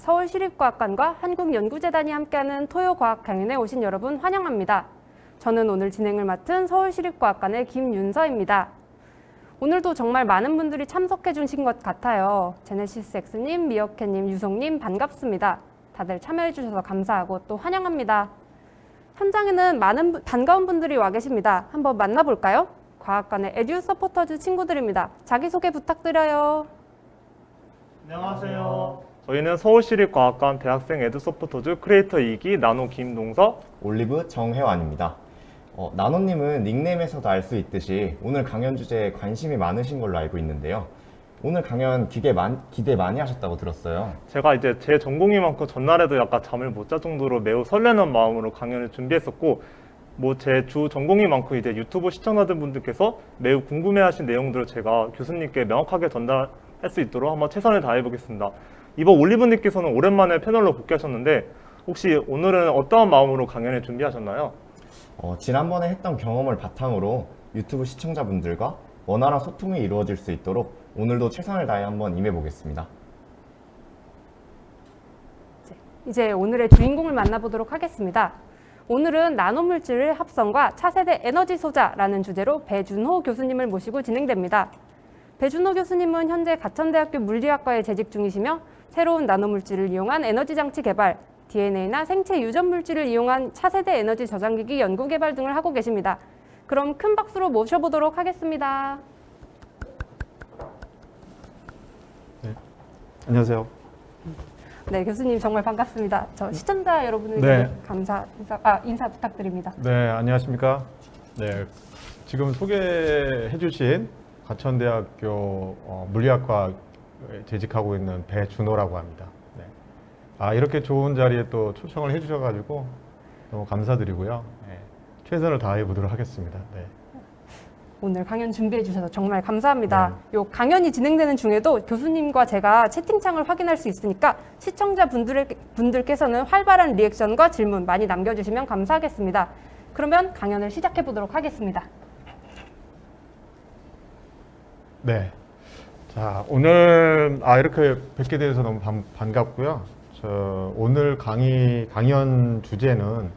서울시립과학관과 한국연구재단이 함께하는 토요과학 강연에 오신 여러분 환영합니다. 저는 오늘 진행을 맡은 서울시립과학관의 김윤서입니다. 오늘도 정말 많은 분들이 참석해 주신 것 같아요. 제네시스 X님, 미어캣님, 유성님 반갑습니다. 다들 참여해 주셔서 감사하고 또 환영합니다. 현장에는 많은 반가운 분들이 와 계십니다. 한번 만나볼까요? 과학관의 에듀 서포터즈 친구들입니다. 자기소개 부탁드려요. 안녕하세요. 저희는 서울시립과학관 대학생 에듀서포터즈 크리에이터 2기 나노 김동서, 올리브 정혜환입니다. 나노님은 닉네임에서도 알 수 있듯이 오늘 강연 주제에 관심이 많으신 걸로 알고 있는데요. 오늘 강연 기대 많이 하셨다고 들었어요. 제가 이제 제 전공이 많고 전날에도 약간 잠을 못 잘 정도로 매우 설레는 마음으로 강연을 준비했었고, 뭐 제 주 전공이 많고 이제 유튜브 시청자분들께서 매우 궁금해하신 내용들을 제가 교수님께 명확하게 전달할 수 있도록 한번 최선을 다해 보겠습니다. 이번 올리브님께서는 오랜만에 패널로 복귀하셨는데 혹시 오늘은 어떠한 마음으로 강연을 준비하셨나요? 지난번에 했던 경험을 바탕으로 유튜브 시청자분들과 원활한 소통이 이루어질 수 있도록 오늘도 최선을 다해 한번 임해보겠습니다. 이제 오늘의 주인공을 만나보도록 하겠습니다. 오늘은 나노물질 합성과 차세대 에너지 소자라는 주제로 배준호 교수님을 모시고 진행됩니다. 배준호 교수님은 현재 가천대학교 물리학과에 재직 중이시며 새로운 나노물질을 이용한 에너지 장치 개발, DNA나 생체 유전 물질을 이용한 차세대 에너지 저장기기 연구 개발 등을 하고 계십니다. 그럼 큰 박수로 모셔보도록 하겠습니다. 네. 안녕하세요. 네, 교수님 정말 반갑습니다. 저 시청자 여러분에게 네. 인사 부탁드립니다. 네, 안녕하십니까. 네, 지금 소개해 주신 가천대학교 물리학과에 재직하고 있는 배준호라고 합니다. 네. 이렇게 좋은 자리에 또 초청을 해 주셔가지고 너무 감사드리고요. 네, 최선을 다해 보도록 하겠습니다. 네. 오늘 강연 준비해 주셔서 정말 감사합니다. 네. 요 강연이 진행되는 중에도 교수님과 제가 채팅창을 확인할 수 있으니까 시청자 분들께서는 활발한 리액션과 질문 많이 남겨주시면 감사하겠습니다. 그러면 강연을 시작해 보도록 하겠습니다. 네. 자, 오늘 이렇게 뵙게 돼서 너무 반갑고요. 오늘 강연 주제는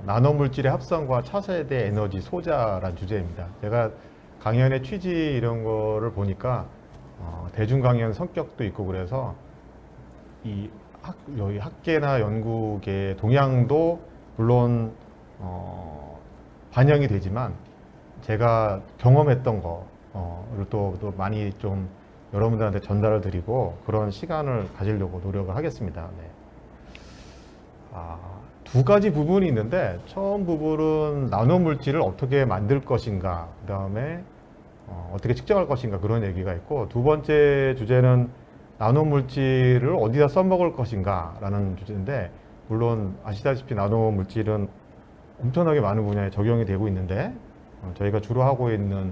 나노물질의 합성과 차세대 에너지 소자란 주제입니다. 제가 강연의 취지 이런 거를 보니까 대중 강연 성격도 있고 그래서 여기 학계나 연구계 동향도 물론 반영이 되지만 제가 경험했던 거를 또 많이 좀 여러분들한테 전달을 드리고 그런 시간을 가지려고 노력을 하겠습니다. 네. 두 가지 부분이 있는데 처음 부분은 나노물질을 어떻게 만들 것인가, 그 다음에 어떻게 측정할 것인가 그런 얘기가 있고, 두 번째 주제는 나노물질을 어디다 써먹을 것인가 라는 주제인데, 물론 아시다시피 나노물질은 엄청나게 많은 분야에 적용이 되고 있는데 저희가 주로 하고 있는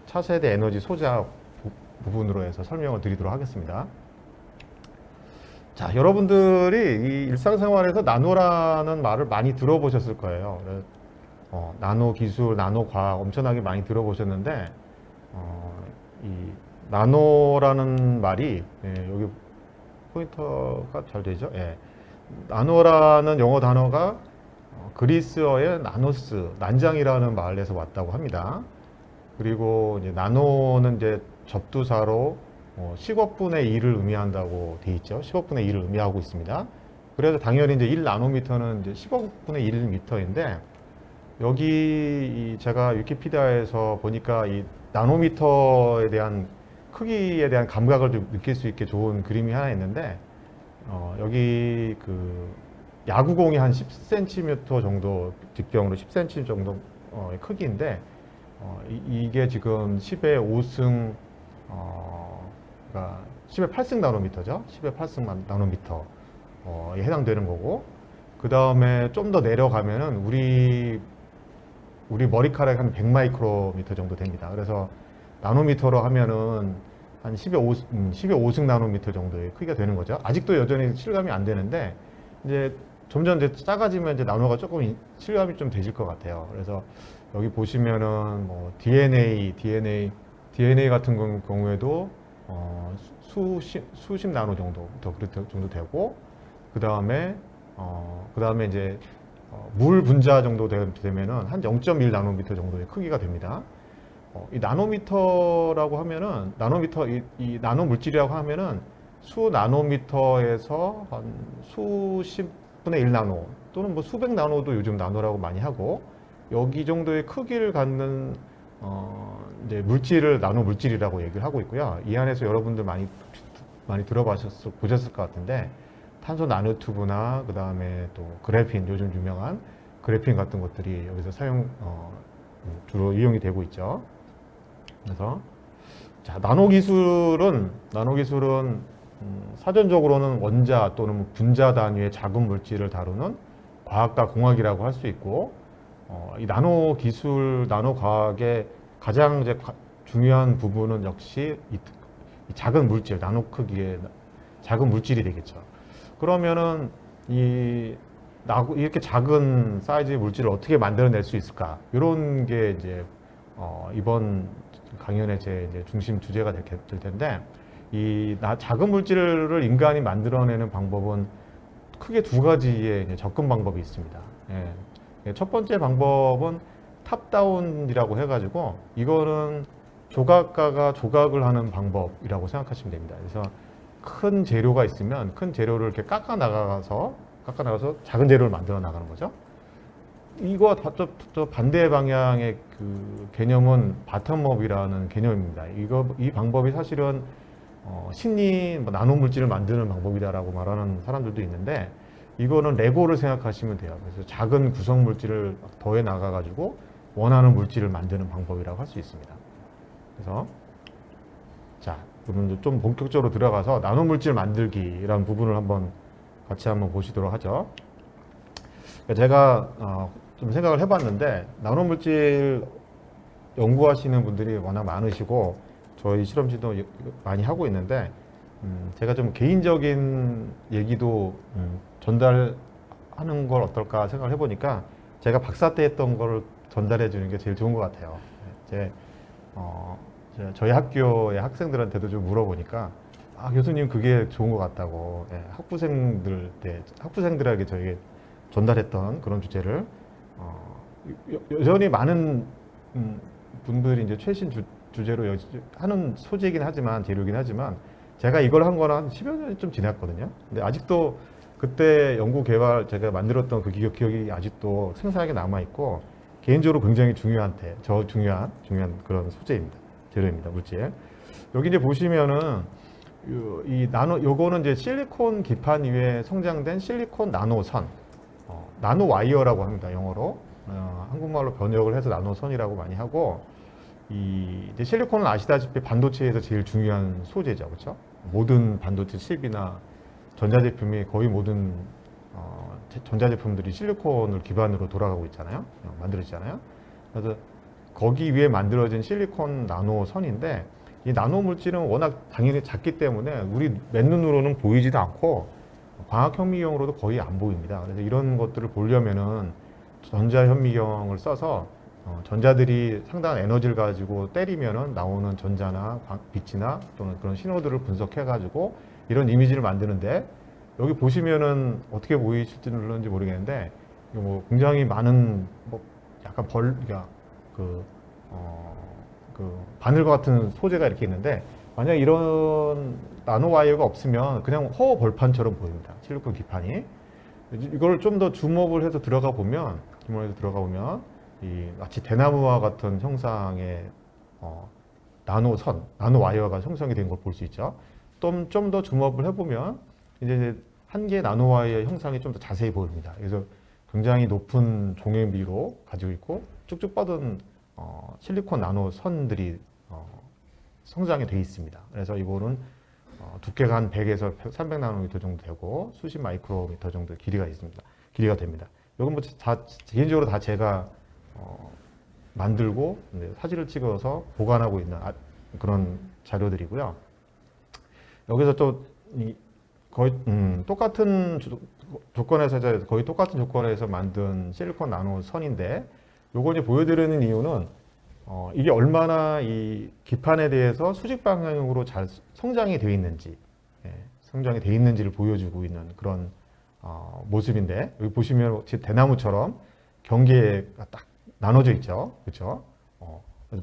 차세대 에너지 소자 부분으로 해서 설명을 드리도록 하겠습니다. 자, 여러분들이 이 일상생활에서 나노라는 말을 많이 들어보셨을 거예요. 나노 기술, 나노 과학 엄청나게 많이 들어보셨는데 이 나노라는 말이 여기 포인터가 잘 되죠? 예. 나노라는 영어 단어가 그리스어의 나노스, 난장이라는 말에서 왔다고 합니다. 그리고 이제 나노는 이제 접두사로 10억분의 1을 의미한다고 돼 있죠. 10억분의 1을 의미하고 있습니다. 그래서 당연히 이제 1나노미터는 이제 10억분의 1미터인데, 여기 제가 위키피디아에서 보니까 이 나노미터에 대한 크기에 대한 감각을 좀 느낄 수 있게 좋은 그림이 하나 있는데, 여기 그 야구공이 한 10cm 정도, 직경으로 10cm 정도 크기인데, 이게 지금 10의 5승, 그러니까 10의 8승 나노미터죠. 10의 8승 나노미터에 해당되는 거고, 그 다음에 좀 더 내려가면은 우리 머리카락이 한 100마이크로미터 정도 됩니다. 그래서 나노미터로 하면은 한 10의 5승 나노미터 정도의 크기가 되는 거죠. 아직도 여전히 실감이 안 되는데, 이제 점점 이제 작아지면 이제 나노가 조금 실감이 좀 되실 것 같아요. 그래서 여기 보시면은 뭐 DNA 같은 경우에도 수십 나노 정도부터 그렇게 정도 되고, 그 다음에 이제 물 분자 정도 되면은 한 0.1 나노미터 정도의 크기가 됩니다. 이 나노미터라고 하면은 이 나노 물질이라고 하면은 수 나노미터에서 한 수십분의 1 나노 또는 뭐 수백 나노도 요즘 나노라고 많이 하고, 여기 정도의 크기를 갖는 이제 물질을 나노 물질이라고 얘기를 하고 있고요. 이 안에서 여러분들 많이 보셨을 것 같은데, 탄소 나노튜브나 그 다음에 또 그래핀, 요즘 유명한 그래핀 같은 것들이 여기서 주로 이용이 되고 있죠. 그래서 자, 나노 기술은 사전적으로는 원자 또는 분자 단위의 작은 물질을 다루는 과학과 공학이라고 할 수 있고, 이 나노 기술, 나노 과학의 가장 이제 중요한 부분은 역시 이 작은 물질, 나노 크기의 작은 물질이 되겠죠. 그러면은 이렇게 작은 사이즈의 물질을 어떻게 만들어낼 수 있을까? 이런 게 이제 이번 강연의 제 이제 중심 주제가 될 텐데, 작은 물질을 인간이 만들어내는 방법은 크게 두 가지의 이제 접근 방법이 있습니다. 첫 번째 방법은 탑다운이라고 해가지고, 이거는 조각가가 조각을 하는 방법이라고 생각하시면 됩니다. 그래서 큰 재료가 있으면 큰 재료를 이렇게 깎아 나가서 작은 재료를 만들어 나가는 거죠. 이거 또 반대 방향의 그 개념은 바텀업이라는 개념입니다. 이 방법이 사실은 신리 나노 물질을 만드는 방법이다라고 말하는 사람들도 있는데, 이거는 레고를 생각하시면 돼요. 그래서 작은 구성 물질을 더해 나가 가지고 원하는 물질을 만드는 방법이라고 할 수 있습니다. 그래서 자, 그러면 좀 본격적으로 들어가서 나노 물질 만들기라는 부분을 같이 한번 보시도록 하죠. 제가 좀 생각을 해봤는데, 나노 물질 연구하시는 분들이 워낙 많으시고 저희 실험실도 많이 하고 있는데, 제가 좀 개인적인 얘기도 전달하는 걸 어떨까 생각을 해보니까, 제가 박사 때 했던 걸 전달해 주는 게 제일 좋은 것 같아요. 저희 학교의 학생들한테도 좀 물어보니까, 교수님 그게 좋은 것 같다고, 학부생들에게 저에게 전달했던 그런 주제를 여전히 많은 분들이 이제 최신 주제로 하는 소재이긴 하지만, 재료이긴 하지만, 제가 이걸 한 거는 한 10여 년이 좀 지났거든요. 근데 아직도 그때 연구 개발 제가 만들었던 그 기억이 아직도 생생하게 남아있고, 개인적으로 굉장히 중요한 그런 소재입니다. 재료입니다. 물질. 여기 이제 보시면은 요거는 이제 실리콘 기판 위에 성장된 실리콘 나노선, 나노 와이어라고 합니다. 영어로. 한국말로 번역을 해서 나노선이라고 많이 하고, 이제 실리콘은 아시다시피 반도체에서 제일 중요한 소재죠. 그렇죠? 모든 반도체 칩이나 전자제품이 거의 모든 전자제품들이 실리콘을 기반으로 돌아가고 있잖아요. 만들어지잖아요. 그래서 거기 위에 만들어진 실리콘 나노선인데, 이 나노 물질은 워낙 당연히 작기 때문에 우리 맨눈으로는 보이지도 않고 광학현미경으로도 거의 안 보입니다. 그래서 이런 것들을 보려면은 전자현미경을 써서 전자들이 상당한 에너지를 가지고 때리면은 나오는 전자나 빛이나 또는 그런 신호들을 분석해가지고 이런 이미지를 만드는데, 여기 보시면은 어떻게 보이실지 모르겠는데, 뭐 굉장히 많은 약간 그러니까 바늘과 같은 소재가 이렇게 있는데, 만약 이런 나노 와이어가 없으면 그냥 허허 벌판처럼 보입니다. 실리콘 기판이. 이걸 좀 더 줌업을 해서 들어가 보면 이 마치 대나무와 같은 형상의 나노 와이어가 형성이 된 걸 볼 수 있죠. 좀 더 줌업을 해보면 이제 한 개의 나노 와이어 형상이 좀 더 자세히 보입니다. 그래서 굉장히 높은 종횡비로 가지고 있고 쭉쭉 뻗은 실리콘 나노 선들이 성장이 되어 있습니다. 그래서 이거는 두께가 한 100에서 300나노미터 정도 되고 수십 마이크로미터 정도 길이가 됩니다. 이건 뭐 개인적으로 다 제가 만들고 사진을 찍어서 보관하고 있는 그런 자료들이고요. 여기서 또 거의 똑같은 조건에서 만든 실리콘 나노 선인데, 요걸 이제 보여드리는 이유는 이게 얼마나 이 기판에 대해서 수직 방향으로 잘 성장이 되어 있는지, 성장이 되어 있는지를 보여주고 있는 그런 모습인데, 여기 보시면 대나무처럼 경계가 딱 나눠져 있죠, 그렇죠?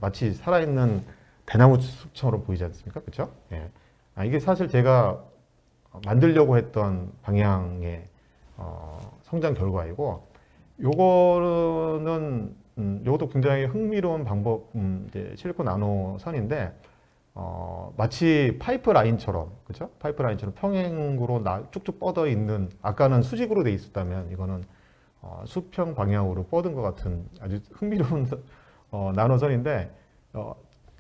마치 살아있는 대나무 숲처럼 보이지 않습니까, 그렇죠? 이게 사실 제가 만들려고 했던 방향의 성장 결과이고, 요거는 요것도 굉장히 흥미로운 방법, 이제 실리콘 나노 선인데, 마치 파이프 라인처럼, 그죠? 파이프 라인처럼 평행으로 쭉쭉 뻗어 있는, 아까는 수직으로 돼 있었다면, 이거는 수평 방향으로 뻗은 것 같은 아주 흥미로운 나노선인데,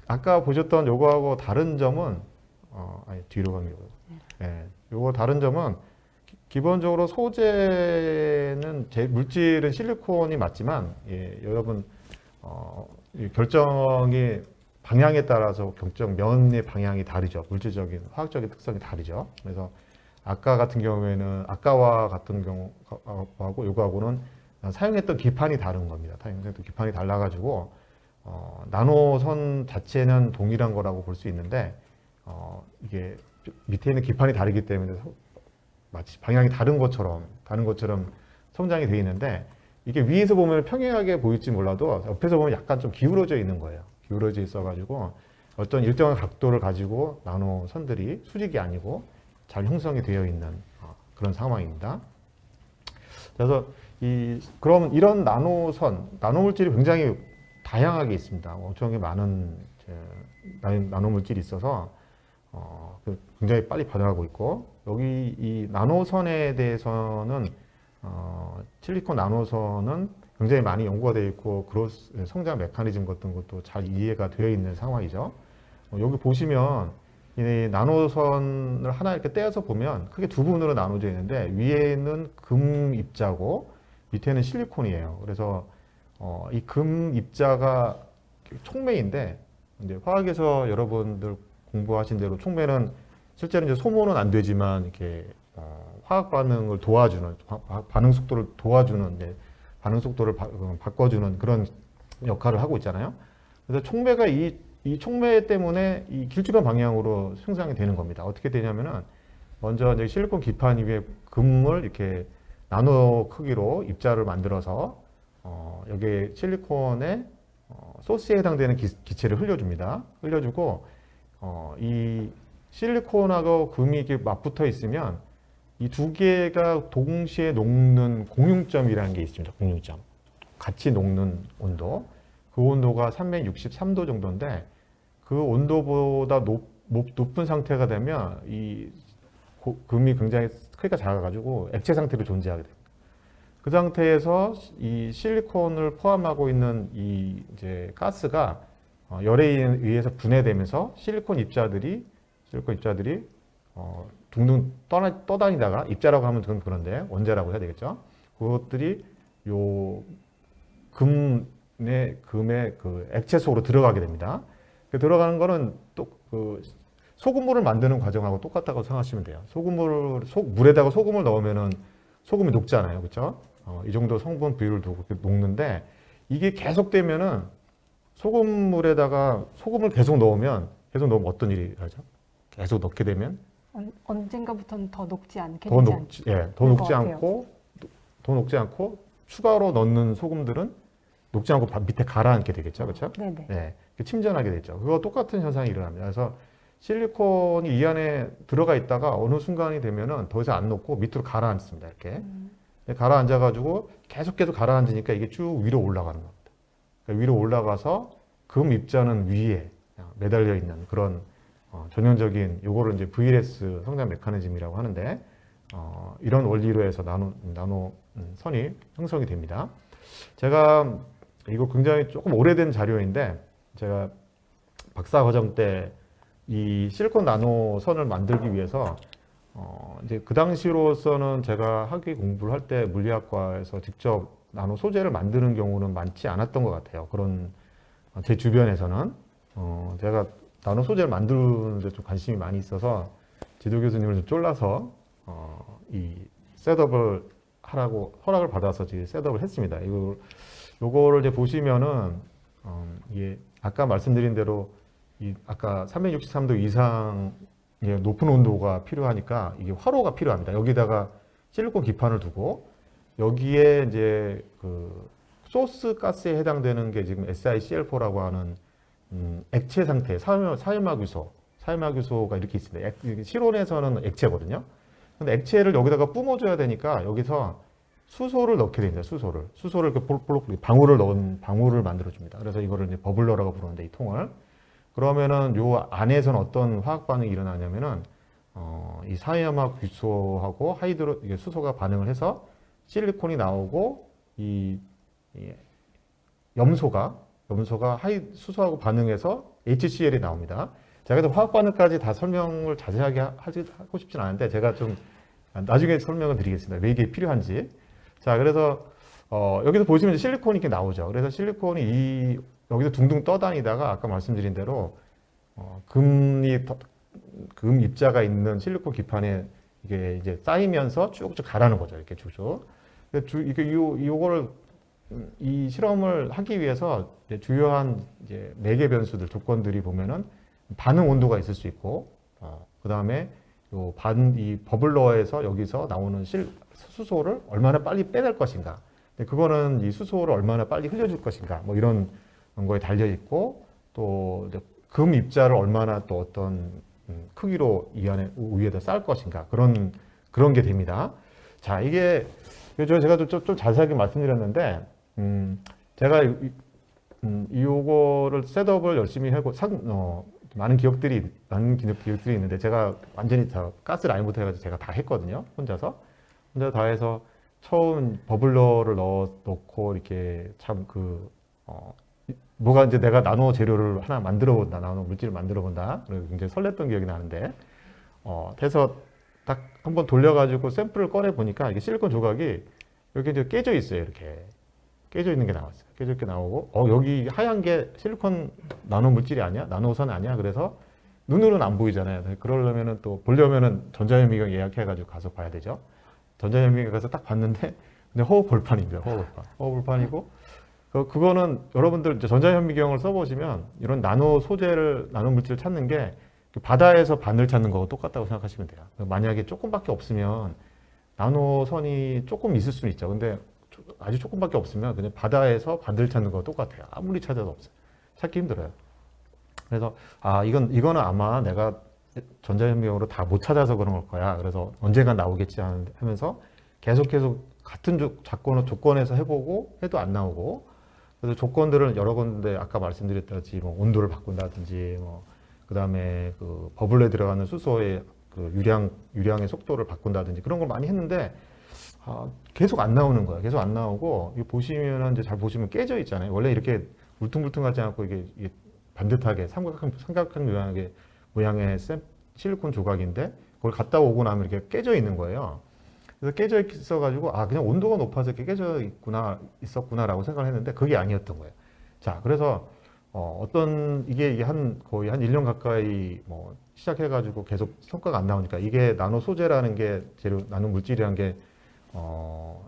아까 보셨던 요거하고 다른 점은, 아니, 뒤로 가면 요거 다른 점은, 기본적으로 소재는 물질은 실리콘이 맞지만, 여러분 이 결정이 방향에 따라서 면의 방향이 다르죠. 물질적인 화학적인 특성이 다르죠. 그래서 아까 같은 경우에는 아까와 같은 경우하고 요거하고는 사용했던 기판이 다른 겁니다. 사용했던 기판이 달라가지고 나노선 자체는 동일한 거라고 볼 수 있는데 이게 밑에 있는 기판이 다르기 때문에 마치 방향이 다른 것처럼 성장이 되어 있는데, 이게 위에서 보면 평행하게 보일지 몰라도 옆에서 보면 약간 좀 기울어져 있는 거예요. 기울어져 있어가지고 어떤 일정한 각도를 가지고 나노 선들이 수직이 아니고 잘 형성이 되어 있는 그런 상황입니다. 그래서 그럼 이런 나노 물질이 굉장히 다양하게 있습니다. 엄청나게 많은 나노 물질이 있어서 굉장히 빨리 발전하고 있고, 여기 이 나노선에 대해서는 실리콘 나노선은 굉장히 많이 연구가 되어 있고 성장 메커니즘 같은 것도 잘 이해가 되어 있는 상황이죠. 여기 보시면 이 나노선을 하나 이렇게 떼어서 보면 크게 두 부분으로 나눠져 있는데, 위에는 금 입자고 밑에는 실리콘이에요. 그래서 이 금 입자가 촉매인데, 이제 화학에서 여러분들 공부하신 대로 촉매는 실제로 이제 소모는 안 되지만 이렇게 화학 반응을 도와주는, 반응 속도를 도와주는, 반응 속도를 바꿔주는 그런 역할을 하고 있잖아요. 그래서 촉매가 이 촉매 때문에 이 길쭉한 방향으로 생성이 되는 겁니다. 어떻게 되냐면은 먼저 이제 실리콘 기판 위에 금을 이렇게 나노 크기로 입자를 만들어서 여기에 실리콘에 소스에 해당되는 기체를 흘려줍니다. 흘려주고 이 실리콘하고 금이 이렇게 맞붙어 있으면 이 두 개가 동시에 녹는 공융점이라는 게 있습니다. 공융점. 같이 녹는 온도. 그 온도가 363도 정도인데, 그 온도보다 높은 상태가 되면 이 금이 굉장히 크기가 작아가지고 액체 상태로 존재하게 됩니다. 그 상태에서 이 실리콘을 포함하고 있는 이 이제 가스가 열에 의해서 분해되면서 실리콘 입자들이 둥둥 떠다니다가, 입자라고 하면 좀 그런데 원자라고 해야 되겠죠. 그것들이 요 금의 그 액체 속으로 들어가게 됩니다. 그 들어가는 거는 또 그 소금물을 만드는 과정하고 똑같다고 생각하시면 돼요. 물에다가 소금을 넣으면은 소금이 녹잖아요, 그렇죠? 이 정도 성분 비율을 두고 녹는데, 이게 계속되면은 소금물에다가 소금을 계속 넣으면 어떤 일이 하죠? 계속 넣게 되면 언젠가부터는 더 녹지 않게 더 되지 녹지 않고 추가로 넣는 소금들은 녹지 않고 밑에 가라앉게 되겠죠, 그렇죠? 네네. 네, 침전하게 되죠. 그거 똑같은 현상이 일어납니다. 그래서 실리콘이 이 안에 들어가 있다가 어느 순간이 되면은 더 이상 안 녹고 밑으로 가라앉습니다. 이렇게 가라앉아가지고 계속 가라앉으니까 이게 쭉 위로 올라가는 겁니다. 그러니까 위로 올라가서 금 입자는 위에 매달려 있는 그런 전형적인 요거를 이제 VLS 성장 메커니즘이라고 하는데, 이런 원리로 해서 나노 선이 형성이 됩니다. 제가 이거 굉장히 조금 오래된 자료인데, 제가 박사 과정 때 이 실리콘 나노 선을 만들기 위해서 이제 그 당시로서는 제가 학위 공부를 할 때 물리학과에서 직접 나노 소재를 만드는 경우는 많지 않았던 것 같아요. 그런 제 주변에서는 제가 나노 소재를 만드는 데 좀 관심이 많이 있어서 지도 교수님을 좀 쫄라서 이 셋업을 하라고 허락을 받아서 지금 셋업을 했습니다. 요거를 이제 보시면은 이게 아까 말씀드린 대로 아까 363도 이상 높은 온도가 필요하니까 이게 화로가 필요합니다. 여기다가 실리콘 기판을 두고 여기에 이제 그 소스 가스에 해당되는 게 지금 SiCl4라고 하는 액체 상태 사유막유소가 이렇게 있습니다. 실온에서는 액체거든요. 근데 액체를 여기다가 뿜어줘야 되니까 여기서 수소를 넣게 됩니다. 수소를 이렇게 볼록 방울을 만들어줍니다. 그래서 이거를 이제 버블러라고 부르는데 이 통을 그러면은 요 안에서는 어떤 화학 반응이 일어나냐면은 이 사유막 유소하고 이게 수소가 반응을 해서 실리콘이 나오고 이 염소가 수소하고 반응해서 HCl이 나옵니다. 제가 그래서 화학 반응까지 다 설명을 자세하게 하고 싶진 않은데 제가 좀 나중에 설명을 드리겠습니다. 왜 이게 필요한지. 자, 그래서 여기서 보시면 이제 실리콘이 이렇게 나오죠. 그래서 실리콘이 여기서 둥둥 떠다니다가 아까 말씀드린 대로 금 입자가 있는 실리콘 기판에 이게 이제 쌓이면서 쭉쭉 가라는 거죠. 이렇게 쭉쭉. 요거를 이 실험을 하기 위해서 이제 주요한 이제 4개 변수들 조건들이 보면은 반응 온도가 있을 수 있고, 그 다음에 이 버블러에서 여기서 나오는 수소를 얼마나 빨리 빼낼 것인가. 그거는 이 수소를 얼마나 빨리 흘려줄 것인가. 뭐 이런 거에 달려 있고, 또 금 입자를 얼마나 또 어떤 크기로 위에다 쌓을 것인가. 그런 게 됩니다. 자, 이게 제가 좀 자세하게 말씀드렸는데, 제가 요거를 셋업을 열심히 하고 많은 기업들이 있는데 제가 완전히 다 가스 라인부터 해가지고 제가 다 했거든요. 혼자 다 해서 처음 버블러를 넣고 이렇게 뭐가 이제 내가 나노 재료를 하나 만들어 본다, 나노 물질을 만들어 본다. 그래서 굉장히 설렜던 기억이 나는데, 그래서 딱 한번 돌려가지고 샘플을 꺼내 보니까 이게 실리콘 조각이 이렇게 이제 깨져 있어요. 이렇게 깨져 있는 게 나왔어요. 깨져 있게 나오고, 여기 하얀 게 실리콘 나노 물질이 아니야? 나노선 아니야? 그래서 눈으로는 안 보이잖아요. 그러려면은 또 보려면은 전자현미경 예약해가지고 가서 봐야 되죠. 전자현미경 가서 딱 봤는데, 근데 허허벌판입니다. 허허벌판이고, 그거는 여러분들 이제 전자현미경을 써보시면 이런 나노 물질을 찾는 게 바다에서 바늘 찾는 거하고 똑같다고 생각하시면 돼요. 만약에 조금밖에 없으면 나노선이 조금 있을 수는 있죠. 근데 아주 조금밖에 없으면 그냥 바다에서 바늘 찾는 거와 똑같아요. 아무리 찾아도 없어요. 찾기 힘들어요. 그래서 이거는 아마 내가 전자현미경으로 다 못 찾아서 그런 걸 거야. 그래서 언젠가 나오겠지 하면서 계속 같은 조건에서 해보고 해도 안 나오고, 그래서 조건들은 여러 군데 아까 말씀드렸다든지 뭐 온도를 바꾼다든지 그 다음에 그 버블에 들어가는 수소의 그 유량의 속도를 바꾼다든지 그런 걸 많이 했는데 계속 안 나오는 거예요. 계속 안 나오고, 이거 보시면은 이제 잘 보시면 깨져 있잖아요. 원래 이렇게 울퉁불퉁하지 않고 이게 반듯하게 삼각형 모양의 실리콘 조각인데 그걸 갖다 오고 나면 이렇게 깨져 있는 거예요. 그래서 깨져 있어가지고 그냥 온도가 높아서 이렇게 깨져 있었구나라고 생각을 했는데 그게 아니었던 거예요. 자, 그래서 이게 거의 한 1년 가까이 시작해가지고 계속 성과가 안 나오니까 이게 나노 소재라는 게 나노 물질이라는 게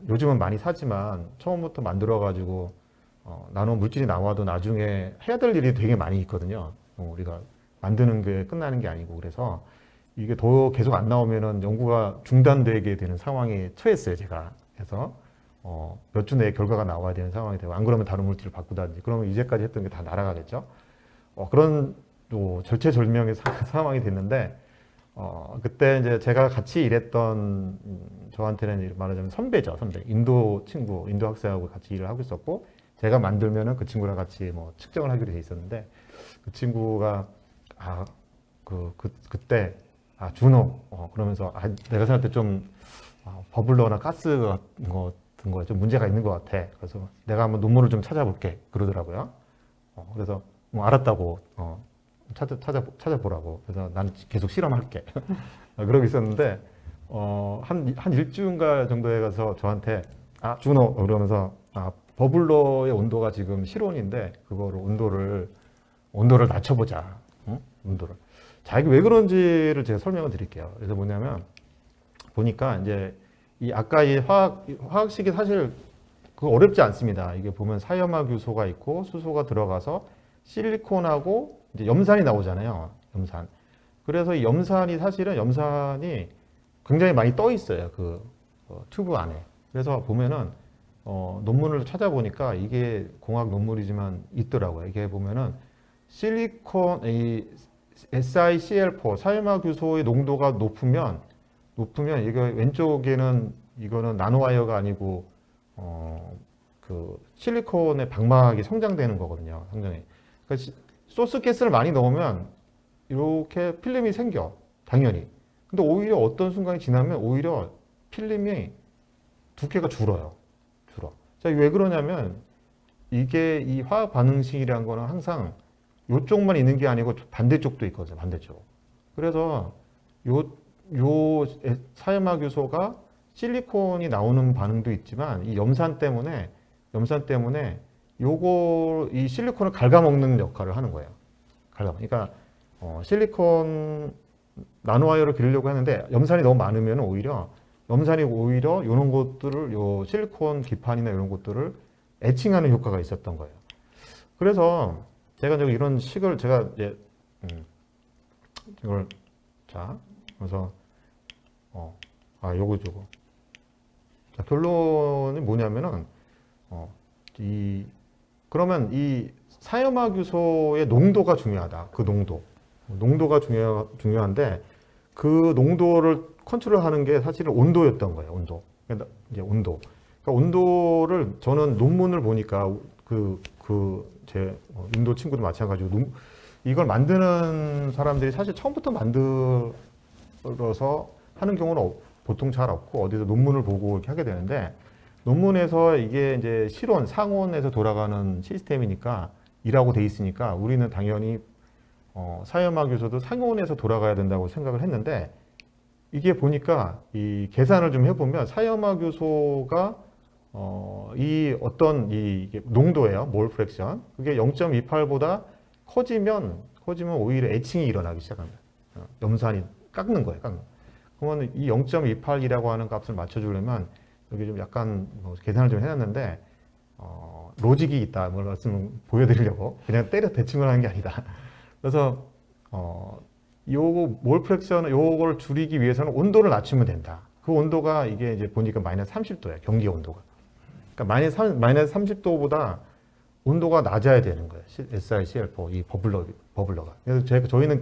요즘은 많이 사지만 처음부터 만들어가지고 나노 물질이 나와도 나중에 해야 될 일이 되게 많이 있거든요. 우리가 만드는 게 끝나는 게 아니고, 그래서 이게 더 계속 안 나오면은 연구가 중단되게 되는 상황에 처했어요, 제가. 그래서 몇 주 내에 결과가 나와야 되는 상황이 되고, 안 그러면 다른 물질을 바꾸다든지, 그러면 이제까지 했던 게 다 날아가겠죠. 그런 또 절체절명의 상황이 됐는데, 그때 이제 제가 같이 일했던 저한테는 말하자면 선배죠, 선배. 인도 학생하고 같이 일을 하고 있었고, 제가 만들면은 그 친구랑 같이 측정을 하기로 돼 있었는데, 그 친구가 그때 준호 그러면서 내가 생각할 때 좀 버블러나 가스 같은 거에 좀 문제가 있는 것 같아. 그래서 내가 한번 논문을 좀 찾아볼게 그러더라고요. 그래서 알았다고 찾아보라고. 그래서 난 계속 실험할게. 그러고 있었는데 한 일주인가 정도에 가서 저한테 준호 그러면서 버블러의 온도가 지금 실온인데 그거를 온도를 낮춰보자. 온도를. 자, 이게 왜 그런지를 제가 설명을 드릴게요. 그래서 뭐냐면, 보니까 이제 아까 이 화학식이 사실 그거 어렵지 않습니다. 이게 보면 사염화 규소가 있고 수소가 들어가서 실리콘하고 이제 염산이 나오잖아요. 염산. 그래서 이 염산이 사실은 염산이 굉장히 많이 떠 있어요. 그 튜브 안에. 그래서 보면은 논문을 찾아보니까 이게 공학 논문이지만 있더라고요. 이게 보면은 실리콘 이 SiCl4 사염화 규소의 농도가 높으면 이거 왼쪽에는 이거는 나노와이어가 아니고 그 실리콘의 방막이 성장되는 거거든요. 상당히. 그러니까 소스 가스를 많이 넣으면 이렇게 필름이 생겨. 당연히. 근데 오히려 어떤 순간이 지나면 오히려 필름이 두께가 줄어요. 줄어. 자, 왜 그러냐면 이게 이 화학 반응식이라는 거는 항상 이쪽만 있는 게 아니고 반대쪽도 있거든요. 반대쪽. 그래서 요 사염화 규소가 실리콘이 나오는 반응도 있지만 이 염산 때문에 이 실리콘을 ဃ갉아먹는 역할을 하는 거예요. 그러니까 실리콘 나노와이어를 기르려고 하는데 염산이 너무 많으면 오히려 이런 것들을 요 실리콘 기판이나 이런 것들을 애칭하는 효과가 있었던 거예요. 그래서 제가 이런 식을 제가 이제 이걸 자 그래서 요거 자, 결론이 뭐냐면은 그러면 이 사염화 규소의 농도가 중요하다. 그 농도가 중요한데 그 농도를 컨트롤하는 게 사실은 온도였던 거예요. 온도. 그러니까 이제 온도. 그러니까 온도를 저는 논문을 보니까 제 인도 친구도 마찬가지고 이걸 만드는 사람들이 사실 처음부터 만들어서 하는 경우는 보통 잘 없고 어디서 논문을 보고 이렇게 하게 되는데 논문에서 이게 이제 실온, 상온에서 돌아가는 시스템이니까 이라고 돼 있으니까 우리는 당연히 사염화 규소도 상온에서 돌아가야 된다고 생각을 했는데 이게 보니까 이 계산을 좀 해보면 사염화 규소가 이 어떤 이게 농도예요. 몰 프랙션. 그게 0.28보다 커지면 오히려 애칭이 일어나기 시작합니다. 염산이 깎는 거예요. 그러면 이 0.28이라고 하는 값을 맞춰주려면 여기 좀 약간 계산을 좀 해놨는데 로직이 있다. 뭐 말씀을 보여드리려고 그냥 대충을 하는 게 아니다. 그래서 요거 몰 프랙션 요걸 줄이기 위해서는 온도를 낮추면 된다. 그 온도가 이게 이제 보니까 마이너스 30도예요. 경계 온도가. 그러니까 마이너스 30도보다 온도가 낮아야 되는 거예요. SiCl4 이 버블러가. 그래서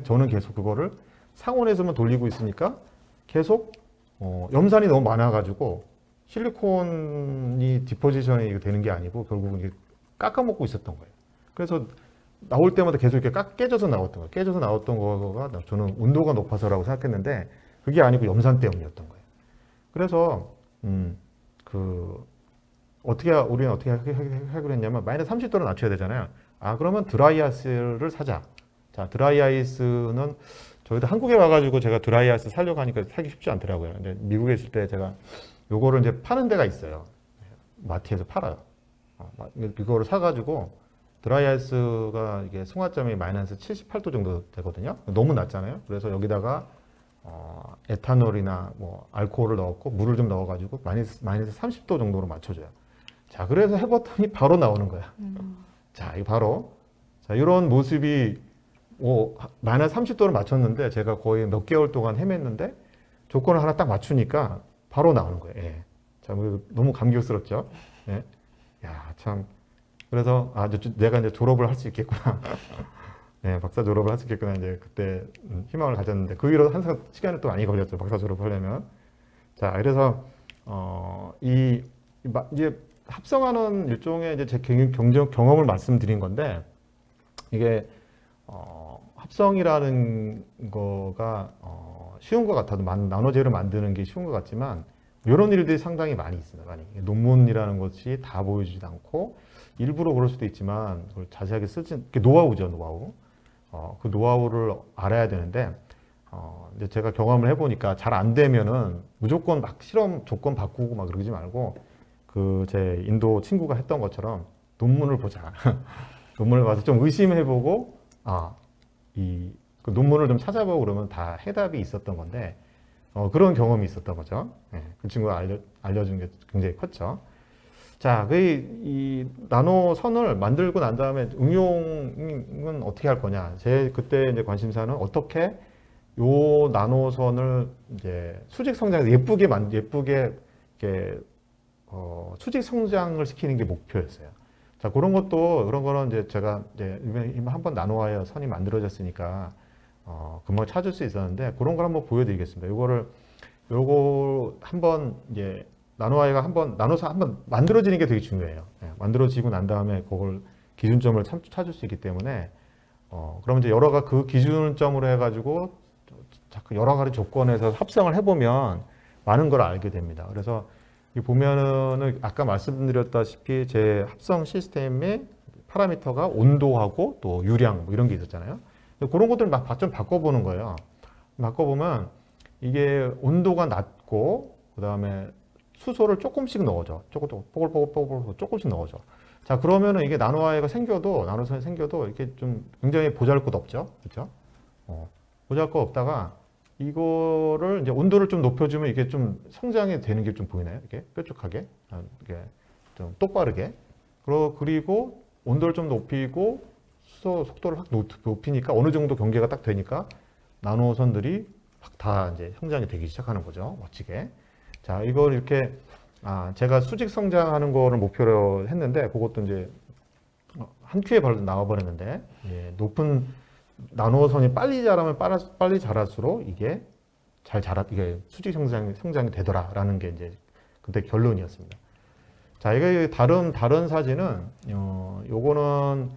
저는 계속 그거를 상온에서만 돌리고 있으니까 계속 염산이 너무 많아가지고 실리콘이 디포지션이 되는 게 아니고 결국은 이게 깎아먹고 있었던 거예요. 그래서 나올 때마다 계속 이렇게 깨져서 나왔던 거예요. 깨져서 나왔던 거가 저는 온도가 높아서라고 생각했는데 그게 아니고 염산 때문이었던 거예요. 그래서 우리는 어떻게 하기로 했냐면 마이너스 30도로 낮춰야 되잖아요. 그러면 드라이아이스를 사자. 자, 드라이아이스는 저희도 한국에 와가지고 제가 드라이아이스 사려고 하니까 사기 쉽지 않더라고요. 근데 미국에 있을 때 제가 요거를 이제 파는 데가 있어요. 마트에서 팔아요. 이거를 사가지고 드라이아이스가 이게 승화점이 마이너스 78도 정도 되거든요. 너무 낮잖아요. 그래서 여기다가 에탄올이나 뭐 알코올을 넣었고 물을 좀 넣어가지고 마이너스 30도 정도로 맞춰줘요. 자, 그래서 해봤더니 바로 나오는 거야. 자, 이 바로 이런 모습이 마이너스 30도를 맞췄는데 제가 거의 몇 개월 동안 헤맸는데 조건을 하나 딱 맞추니까 바로 나오는 거예요. 예. 자, 너무 감격스럽죠. 예. 야, 참. 그래서 내가 이제 졸업을 할 수 있겠구나. 네, 박사 졸업을 할 수 있겠구나. 이제 그때 희망을 가졌는데 그 위로 항상 시간이 또 많이 걸렸죠. 박사 졸업하려면. 자, 그래서 이제 합성하는 일종의 이제 제 경험을 말씀드린 건데 이게 합성이라는 거가 쉬운 것 같아도 나노재를 만드는 게 쉬운 것 같지만 이런 일들이 상당히 많이 있습니다. 많이. 논문이라는 것이 다 보여주지도 않고 일부러 그럴 수도 있지만 그걸 자세하게 노하우죠, 노하우. 그 노하우를 알아야 되는데 이제 제가 경험을 해보니까 잘 안 되면은 무조건 막 실험 조건 바꾸고 막 그러지 말고 제 인도 친구가 했던 것처럼 논문을 보자. 논문을 봐서 좀 의심해보고 그 논문을 좀 찾아보고 그러면 다 해답이 있었던 건데 그런 경험이 있었던 거죠. 네, 그 친구가 알려준 게 굉장히 컸죠. 자, 이 나노선을 만들고 난 다음에 응용은 어떻게 할 거냐? 제 그때 이제 관심사는 어떻게 요 나노선을 이제 수직 성장 예쁘게 이렇게 수직 성장을 시키는 게 목표였어요. 자, 그런 거는 이제 제가 이제 이미 한번 나노와이어 선이 만들어졌으니까 금방 찾을 수 있었는데 그런 걸 한번 보여드리겠습니다. 요거 한번 이제 나노선 한번 만들어지는 게 되게 중요해요. 예, 만들어지고 난 다음에 그걸 기준점을 찾을 수 있기 때문에 그러면 이제 그 기준점으로 해가지고 여러 가지 조건에서 합성을 해보면 많은 걸 알게 됩니다. 그래서 이 보면은 아까 말씀드렸다시피 제 합성 시스템의 파라미터가 온도하고 또 유량 뭐 이런 게 있었잖아요. 그런 것들을 막 좀 바꿔보는 거예요. 바꿔보면 이게 온도가 낮고 그 다음에 수소를 조금씩 넣어줘. 뽀글뽀글 조금씩 넣어줘. 자, 그러면은 이게 나노선이 생겨도 이렇게 좀 굉장히 보잘것없죠. 그렇죠? 보잘것 없다가 이거를 이제 온도를 좀 높여주면 이게 좀 성장이 되는 게 좀 보이나요? 이렇게 뾰족하게, 이게 좀 똑바르게. 그리고 온도를 좀 높이고 수소 속도를 확 높이니까 어느 정도 경계가 딱 되니까 나노선들이 확 다 이제 형성이 되기 시작하는 거죠. 멋지게. 자, 이걸 이렇게 제가 수직 성장하는 거를 목표로 했는데 그것도 이제 한 큐에 바로 나와버렸는데 높은 나노선이 빨리 자라면 빨리 자랄수록 이게 이게 수직 성장이 되더라라는 게 이제 그때 결론이었습니다. 자, 이게 다른 사진은 요거는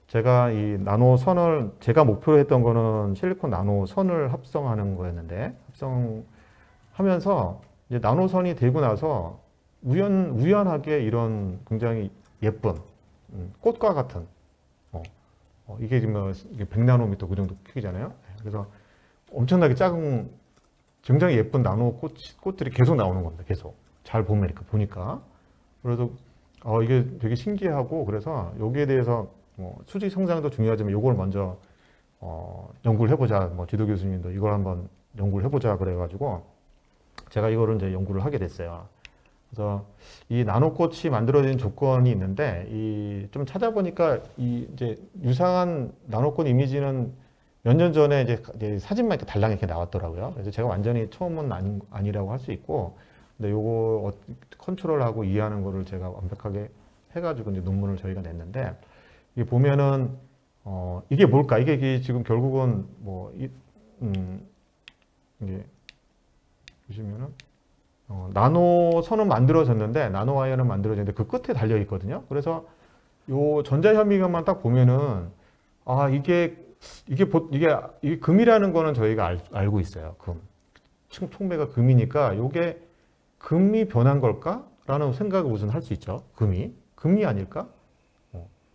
제가 이 나노선을 제가 목표로 했던 거는 실리콘 나노선을 합성하는 거였는데 합성하면서 이제 나노선이 되고 나서 우연하게 이런 굉장히 예쁜 꽃과 같은 이게 지금 이게 100나노미터 그 정도 크기잖아요. 그래서 엄청나게 작은 굉장히 예쁜 나노 꽃들이 계속 나오는 겁니다. 계속 잘 보면 이렇게 보니까 그래서 이게 되게 신기하고 그래서 여기에 대해서 수직 성장도 중요하지만 이걸 먼저 연구를 해보자. 지도 교수님도 이걸 한번 연구를 해보자 그래가지고 제가 이거를 이제 연구를 하게 됐어요. 그래서 이 나노꽃이 만들어진 조건이 있는데 좀 찾아보니까 이제 유사한 나노꽃 이미지는 몇 년 전에 이제 사진만 이렇게 달랑 이렇게 나왔더라고요. 그래서 제가 완전히 처음은 아니라고 할 수 있고, 근데 요거 컨트롤하고 이해하는 거를 제가 완벽하게 해가지고 이제 논문을 저희가 냈는데, 이게 보면은 이게 뭘까? 이게 지금 결국은 이게 보시면은 나노선은 만들어졌는데 나노와이어는 만들어졌는데 그 끝에 달려 있거든요. 그래서 요 전자현미경만 딱 보면은 이게 금이라는 거는 저희가 알고 있어요. 촉매가 금이니까 요게 금이 변한 걸까라는 생각을 우선 할 수 있죠. 금이 아닐까?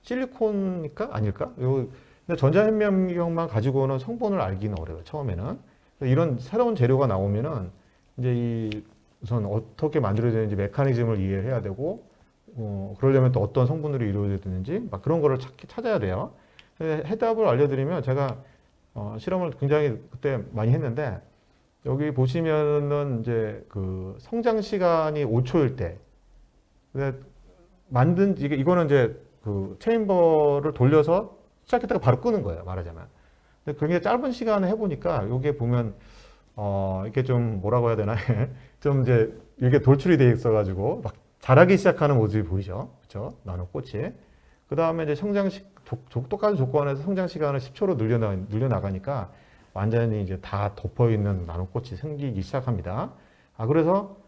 실리콘일까? 아닐까? 근데 전자현미경만 가지고는 성분을 알기는 어려워요. 처음에는. 이런 새로운 재료가 나오면은 이제 우선 어떻게 만들어지는지 메커니즘을 이해해야 되고, 그러려면 또 어떤 성분들이 이루어지는지 막 그런 거를 찾아야 돼요. 해답을 알려드리면 제가 실험을 굉장히 그때 많이 했는데, 여기 보시면은 이제 그 성장 시간이 5초일 때, 이거는 이제 그 체인버를 돌려서 시작했다가 바로 끄는 거예요, 말하자면. 근데 굉장히 짧은 시간에 해보니까 여기에 보면 이게 좀 뭐라고 해야 되나 좀 이제 이게 돌출이 돼 있어가지고 막 자라기 시작하는 모습이 보이죠, 그렇죠? 나노꽃이. 그 다음에 이제 똑같은 조건에서 성장 시간을 10초로 늘려나가니까 완전히 이제 다 덮어 있는 나노꽃이 생기기 시작합니다. 그래서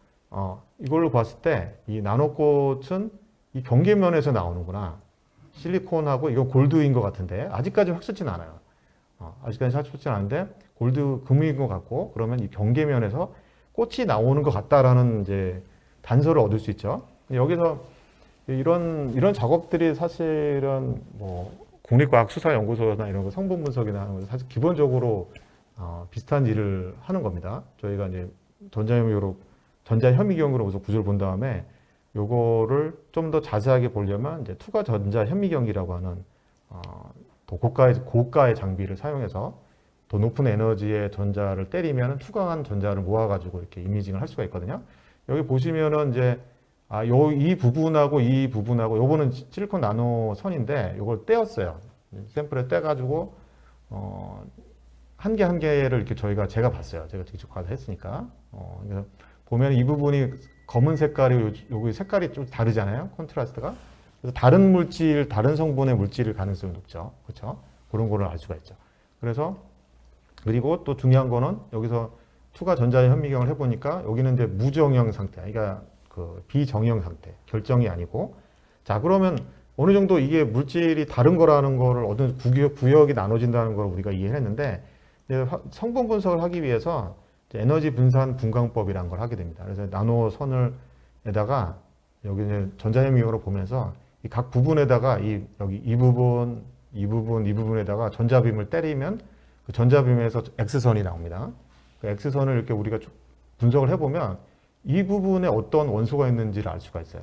이걸로 봤을 때 이 나노꽃은 이 경계면에서 나오는구나. 실리콘하고 이건 골드인 것 같은데 아직까지 확실치는 않아요. 아직까지 확실치는 않은데 금인 것 같고, 그러면 이 경계면에서 꽃이 나오는 것 같다라는 이제 단서를 얻을 수 있죠. 여기서 이런 작업들이 사실은 국립과학수사연구소나 이런 거 성분 분석이나 하는 거 사실 기본적으로 비슷한 일을 하는 겁니다. 저희가 이제 전자현미경으로 우선 구조를 본 다음에 요거를 좀 더 자세하게 보려면 이제 투과 전자현미경이라고 하는 더 고가의 장비를 사용해서 더 높은 에너지의 전자를 때리면 투과한 전자를 모아가지고 이렇게 이미징을 할 수가 있거든요. 여기 보시면은 이제 이 부분하고 이 부분하고 요거는 실리콘 나노 선인데 요걸 떼었어요. 샘플에 떼가지고 한 개 한 개를 이렇게 제가 봤어요. 제가 직접 가서 했으니까. 그래서 보면 이 부분이 검은 색깔이 여기 색깔이 좀 다르잖아요. 컨트라스트가. 그래서 다른 물질, 다른 성분의 물질일 가능성이 높죠. 그렇죠? 그런 거를 알 수가 있죠. 그래서 그리고 또 중요한 거는 여기서 투과 전자 현미경을 해보니까 여기는 이제 무정형 상태, 그러니까 그 비정형 상태, 결정이 아니고. 자, 그러면 어느 정도 이게 물질이 다른 거라는 거를 어떤 구역이 나눠진다는 걸 우리가 이해했는데, 이제 성분 분석을 하기 위해서 이제 에너지 분산 분광법이라는 걸 하게 됩니다. 그래서 나노 선을에다가 여기 이제 전자현미경으로 보면서 이 각 부분에다가 여기 이 부분에다가 전자빔을 때리면 그 전자빔에서 X선이 나옵니다. 그 X선을 이렇게 우리가 쭉 분석을 해보면 이 부분에 어떤 원소가 있는지를 알 수가 있어요.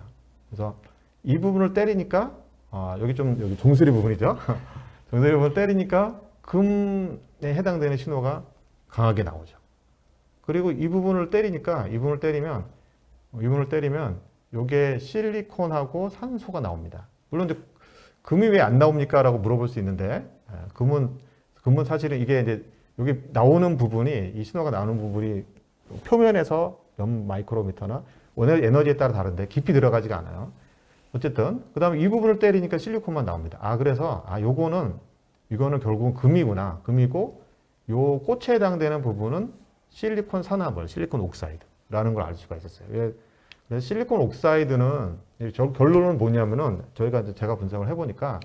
그래서 이 부분을 때리니까 여기 종소리 부분이죠. 종소리 부분을 때리니까 금에 해당되는 신호가 강하게 나오죠. 그리고 이 부분을 때리면 이게 실리콘하고 산소가 나옵니다. 물론 이제 금이 왜 안 나옵니까? 라고 물어볼 수 있는데, 금은 사실은 이게 이제 여기 나오는 부분이, 이 신호가 나오는 부분이 표면에서 몇 마이크로미터나 에너지에 따라 다른데 깊이 들어가지가 않아요. 어쨌든 그 다음에 이 부분을 때리니까 실리콘만 나옵니다. 그래서 이거는 결국은 금이구나. 금이고 요 꽃에 해당되는 부분은 실리콘 산화물, 실리콘 옥사이드라는 걸 알 수가 있었어요. 그래서 실리콘 옥사이드는 결론은 뭐냐면은 제가 분석을 해보니까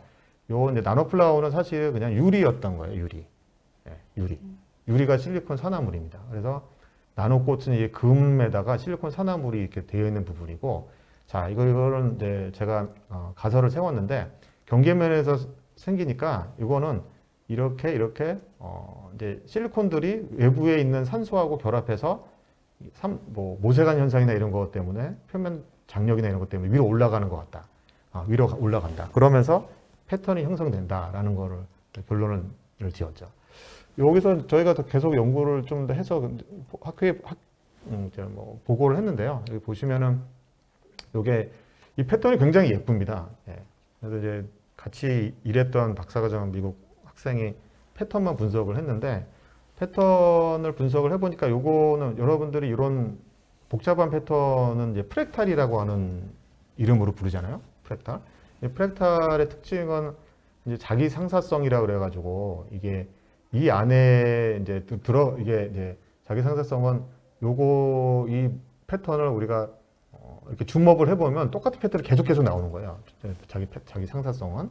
요 이제 나노플라워는 사실 그냥 유리였던 거예요. 유리. 유리가 실리콘 산화물입니다. 그래서 나노꽃은 이 금에다가 실리콘 산화물이 이렇게 되어 있는 부분이고, 자, 이거는 이제 제가 가설을 세웠는데 경계면에서 생기니까 이거는 이렇게 이제 실리콘들이 외부에 있는 산소하고 결합해서 모세관 현상이나 이런 것 때문에 표면 장력이나 이런 것 때문에 위로 올라가는 것 같다. 위로 올라간다. 그러면서 패턴이 형성된다라는 거를 결론을 지었죠. 여기서 저희가 더 계속 연구를 좀 더 해서 학회에 보고를 했는데요. 여기 보시면은 이 패턴이 굉장히 예쁩니다. 그래서 이제 같이 일했던 박사과정 미국 학생이 패턴만 분석을 했는데, 패턴을 분석을 해보니까 요거는 여러분들이 이런 복잡한 패턴은 이제 프랙탈이라고 하는 이름으로 부르잖아요. 프랙탈. 이 프랙탈의 특징은 이제 자기 상사성이라 그래가지고 이게 이 안에 이제 이게 이제 자기 상사성은 이 패턴을 우리가 이렇게 줌업을 해보면 똑같은 패턴이 계속 나오는 거예요. 자기 상사성은.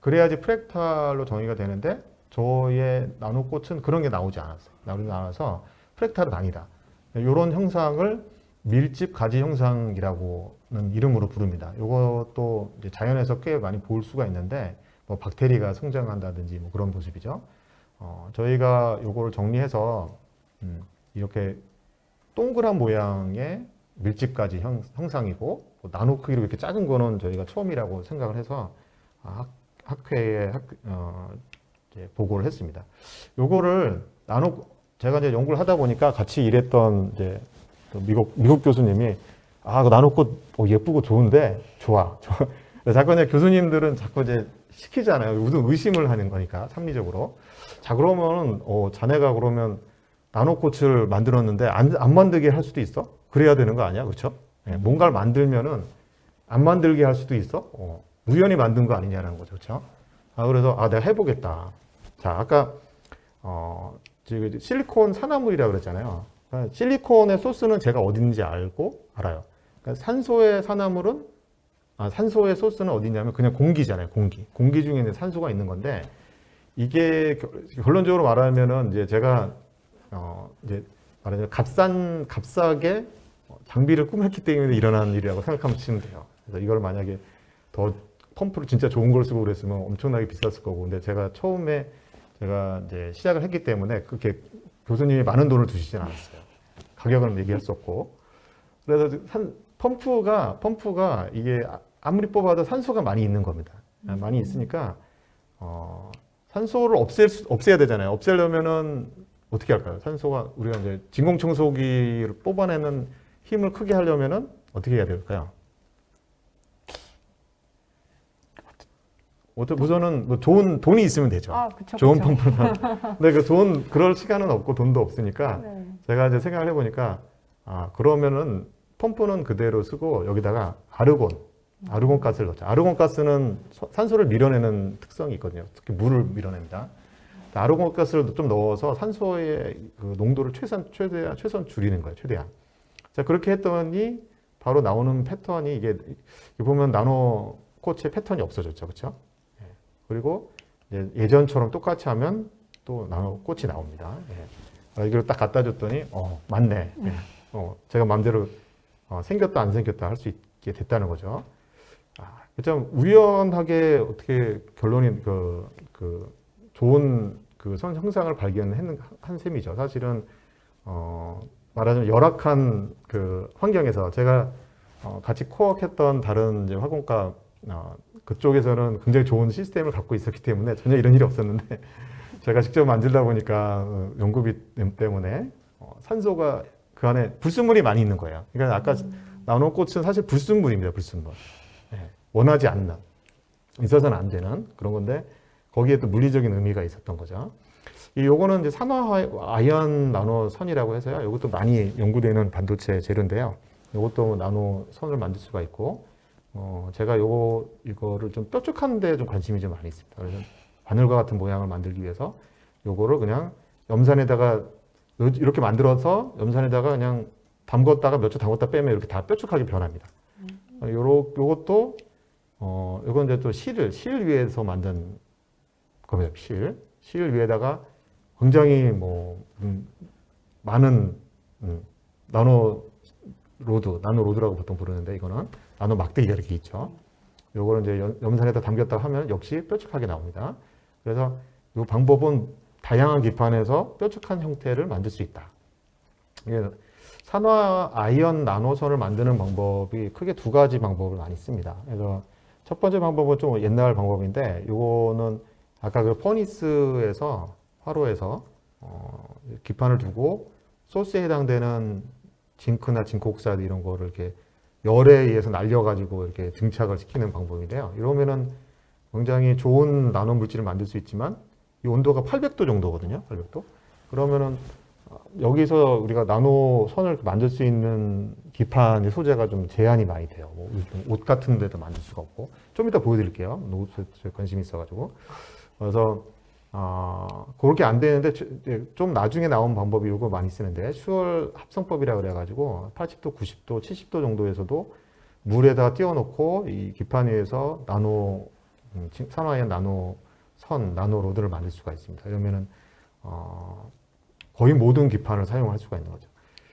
그래야지 프랙탈로 정의가 되는데, 저의 나노꽃은 그런 게 나오지 않아서 프랙탈은 아니다. 이런 형상을 밀집 가지 형상이라고는 이름으로 부릅니다. 이것도 이제 자연에서 꽤 많이 볼 수가 있는데, 박테리아가 성장한다든지 그런 모습이죠. 저희가 이거를 정리해서 이렇게 동그란 모양의 밀집가지 형상이고, 나노 크기로 이렇게 작은 거는 저희가 처음이라고 생각을 해서 학회에 이제 보고를 했습니다. 요거를 제가 이제 연구를 하다 보니까 같이 일했던 이제 미국 교수님이 그 나노꽃 예쁘고 좋은데 좋아. 자꾸 이제 교수님들은 자꾸 이제 시키잖아요. 무슨 의심을 하는 거니까 합리적으로. 자, 그러면 자네가 그러면 나노꽃을 만들었는데 안 만들게 할 수도 있어? 그래야 되는 거 아니야, 그렇죠? 뭔가를 만들면은 안 만들게 할 수도 있어? 우연히 만든 거 아니냐는 거죠, 그렇죠? 그래서 내가 해보겠다. 자, 아까 지금 실리콘 산화물이라고 그랬잖아요. 그러니까 실리콘의 소스는 제가 어딘지 알아요. 그러니까 산소의 소스는 어디냐면 그냥 공기잖아요, 공기 중에 있는 산소가 있는 건데, 이게 결론적으로 말하면은 이제 제가 이제 말하자면 값싸게 장비를 꾸몄기 때문에 일어나는 일이라고 생각하면 돼요. 그래서 이걸 만약에 더 펌프를 진짜 좋은 걸 쓰고 그랬으면 엄청나게 비쌌을 거고, 근데 제가 처음에 이제 시작을 했기 때문에 그렇게 교수님이 많은 돈을 주시진 않았어요. 가격은 얘기할 수 없고. 그래서 펌프가 이게 아무리 뽑아도 산소가 많이 있는 겁니다. 많이 있으니까 산소를 없애야 되잖아요. 없애려면은 어떻게 할까요? 산소가 우리가 이제 진공청소기를 뽑아내는 힘을 크게 하려면은 어떻게 해야 될까요? 우선은 뭐 좋은 돈이 있으면 되죠. 아, 그쵸, 좋은 그쵸. 펌프는. 근데 그럴 시간은 없고 돈도 없으니까 네. 제가 이제 생각을 해보니까 그러면은 펌프는 그대로 쓰고 여기다가 아르곤 가스를 넣자. 아르곤 가스는 산소를 밀어내는 특성이 있거든요. 특히 물을 밀어냅니다. 아르곤 가스를 좀 넣어서 산소의 그 농도를 최선 줄이는 거예요. 최대한. 자, 그렇게 했더니 바로 나오는 패턴이 이게 보면 나노 꽃의 패턴이 없어졌죠. 그렇죠? 그리고 이제 예전처럼 똑같이 하면 또 나노 꽃이 나옵니다. 이걸 딱 갖다 줬더니 맞네. 제가 마음대로 생겼다 안 생겼다 할 수 있게 됐다는 거죠. 좀 우연하게 어떻게 결론이 좋은 그 형상을 발견한 셈이죠. 사실은 말하자면 열악한 그 환경에서 제가 같이 코어했던 다른 이제 화공과 그쪽에서는 굉장히 좋은 시스템을 갖고 있었기 때문에 전혀 이런 일이 없었는데 제가 직접 만들다 보니까 연구비 때문에 산소가 그 안에 불순물이 많이 있는 거예요. 그러니까 아까 나노꽃은 사실 불순물입니다. 불순물. 원하지 않는, 있어서는 안 되는 그런 건데 거기에 또 물리적인 의미가 있었던 거죠. 요거는 이제 산화 아이언 나노선이라고 해서요. 이것도 많이 연구되는 반도체 재료인데요. 이것도 나노선을 만들 수가 있고, 제가 이거를 좀 뾰족한 데 좀 관심이 좀 많이 있습니다. 그래서 바늘과 같은 모양을 만들기 위해서 요거를 그냥 염산에다가 이렇게 만들어서 염산에다가 그냥 담궜다가 몇 초 담궜다 빼면 이렇게 다 뾰족하게 변합니다. 요것도 이건 이제 또 실 위에서 만든 겁니다. 실 위에다가 굉장히 많은 나노로드라고 보통 부르는데 이거는 나노 막대기가 이렇게 있죠. 요거를 이제 염산에다 담겼다 하면 역시 뾰족하게 나옵니다. 그래서 이 방법은 다양한 기판에서 뾰족한 형태를 만들 수 있다. 이게 산화 아이언 나노선을 만드는 방법이 크게 두 가지 방법을 많이 씁니다. 그래서 첫 번째 방법은 좀 옛날 방법인데, 요거는 아까 그 퍼니스에서 화로에서 기판을 두고 소스에 해당되는 징크나 징크옥사이드 이런 거를 이렇게 열에 의해서 날려가지고 이렇게 증착을 시키는 방법인데요. 이러면은 굉장히 좋은 나노 물질을 만들 수 있지만 이 온도가 800도 정도거든요. 800도. 그러면은 여기서 우리가 나노선을 만들 수 있는 기판의 소재가 좀 제한이 많이 돼요. 옷 같은 데도 만들 수가 없고. 좀 이따 보여드릴게요. 옷에 관심이 있어가지고. 그래서 그렇게 안 되는데 좀 나중에 나온 방법이 이거 많이 쓰는데 슈얼 합성법이라고 그래가지고 80도, 90도, 70도 정도에서도 물에다 띄워놓고 이 기판 위에서 산화이온 나노선, 나노로드를 만들 수가 있습니다. 그러면은 거의 모든 기판을 사용할 수가 있는 거죠.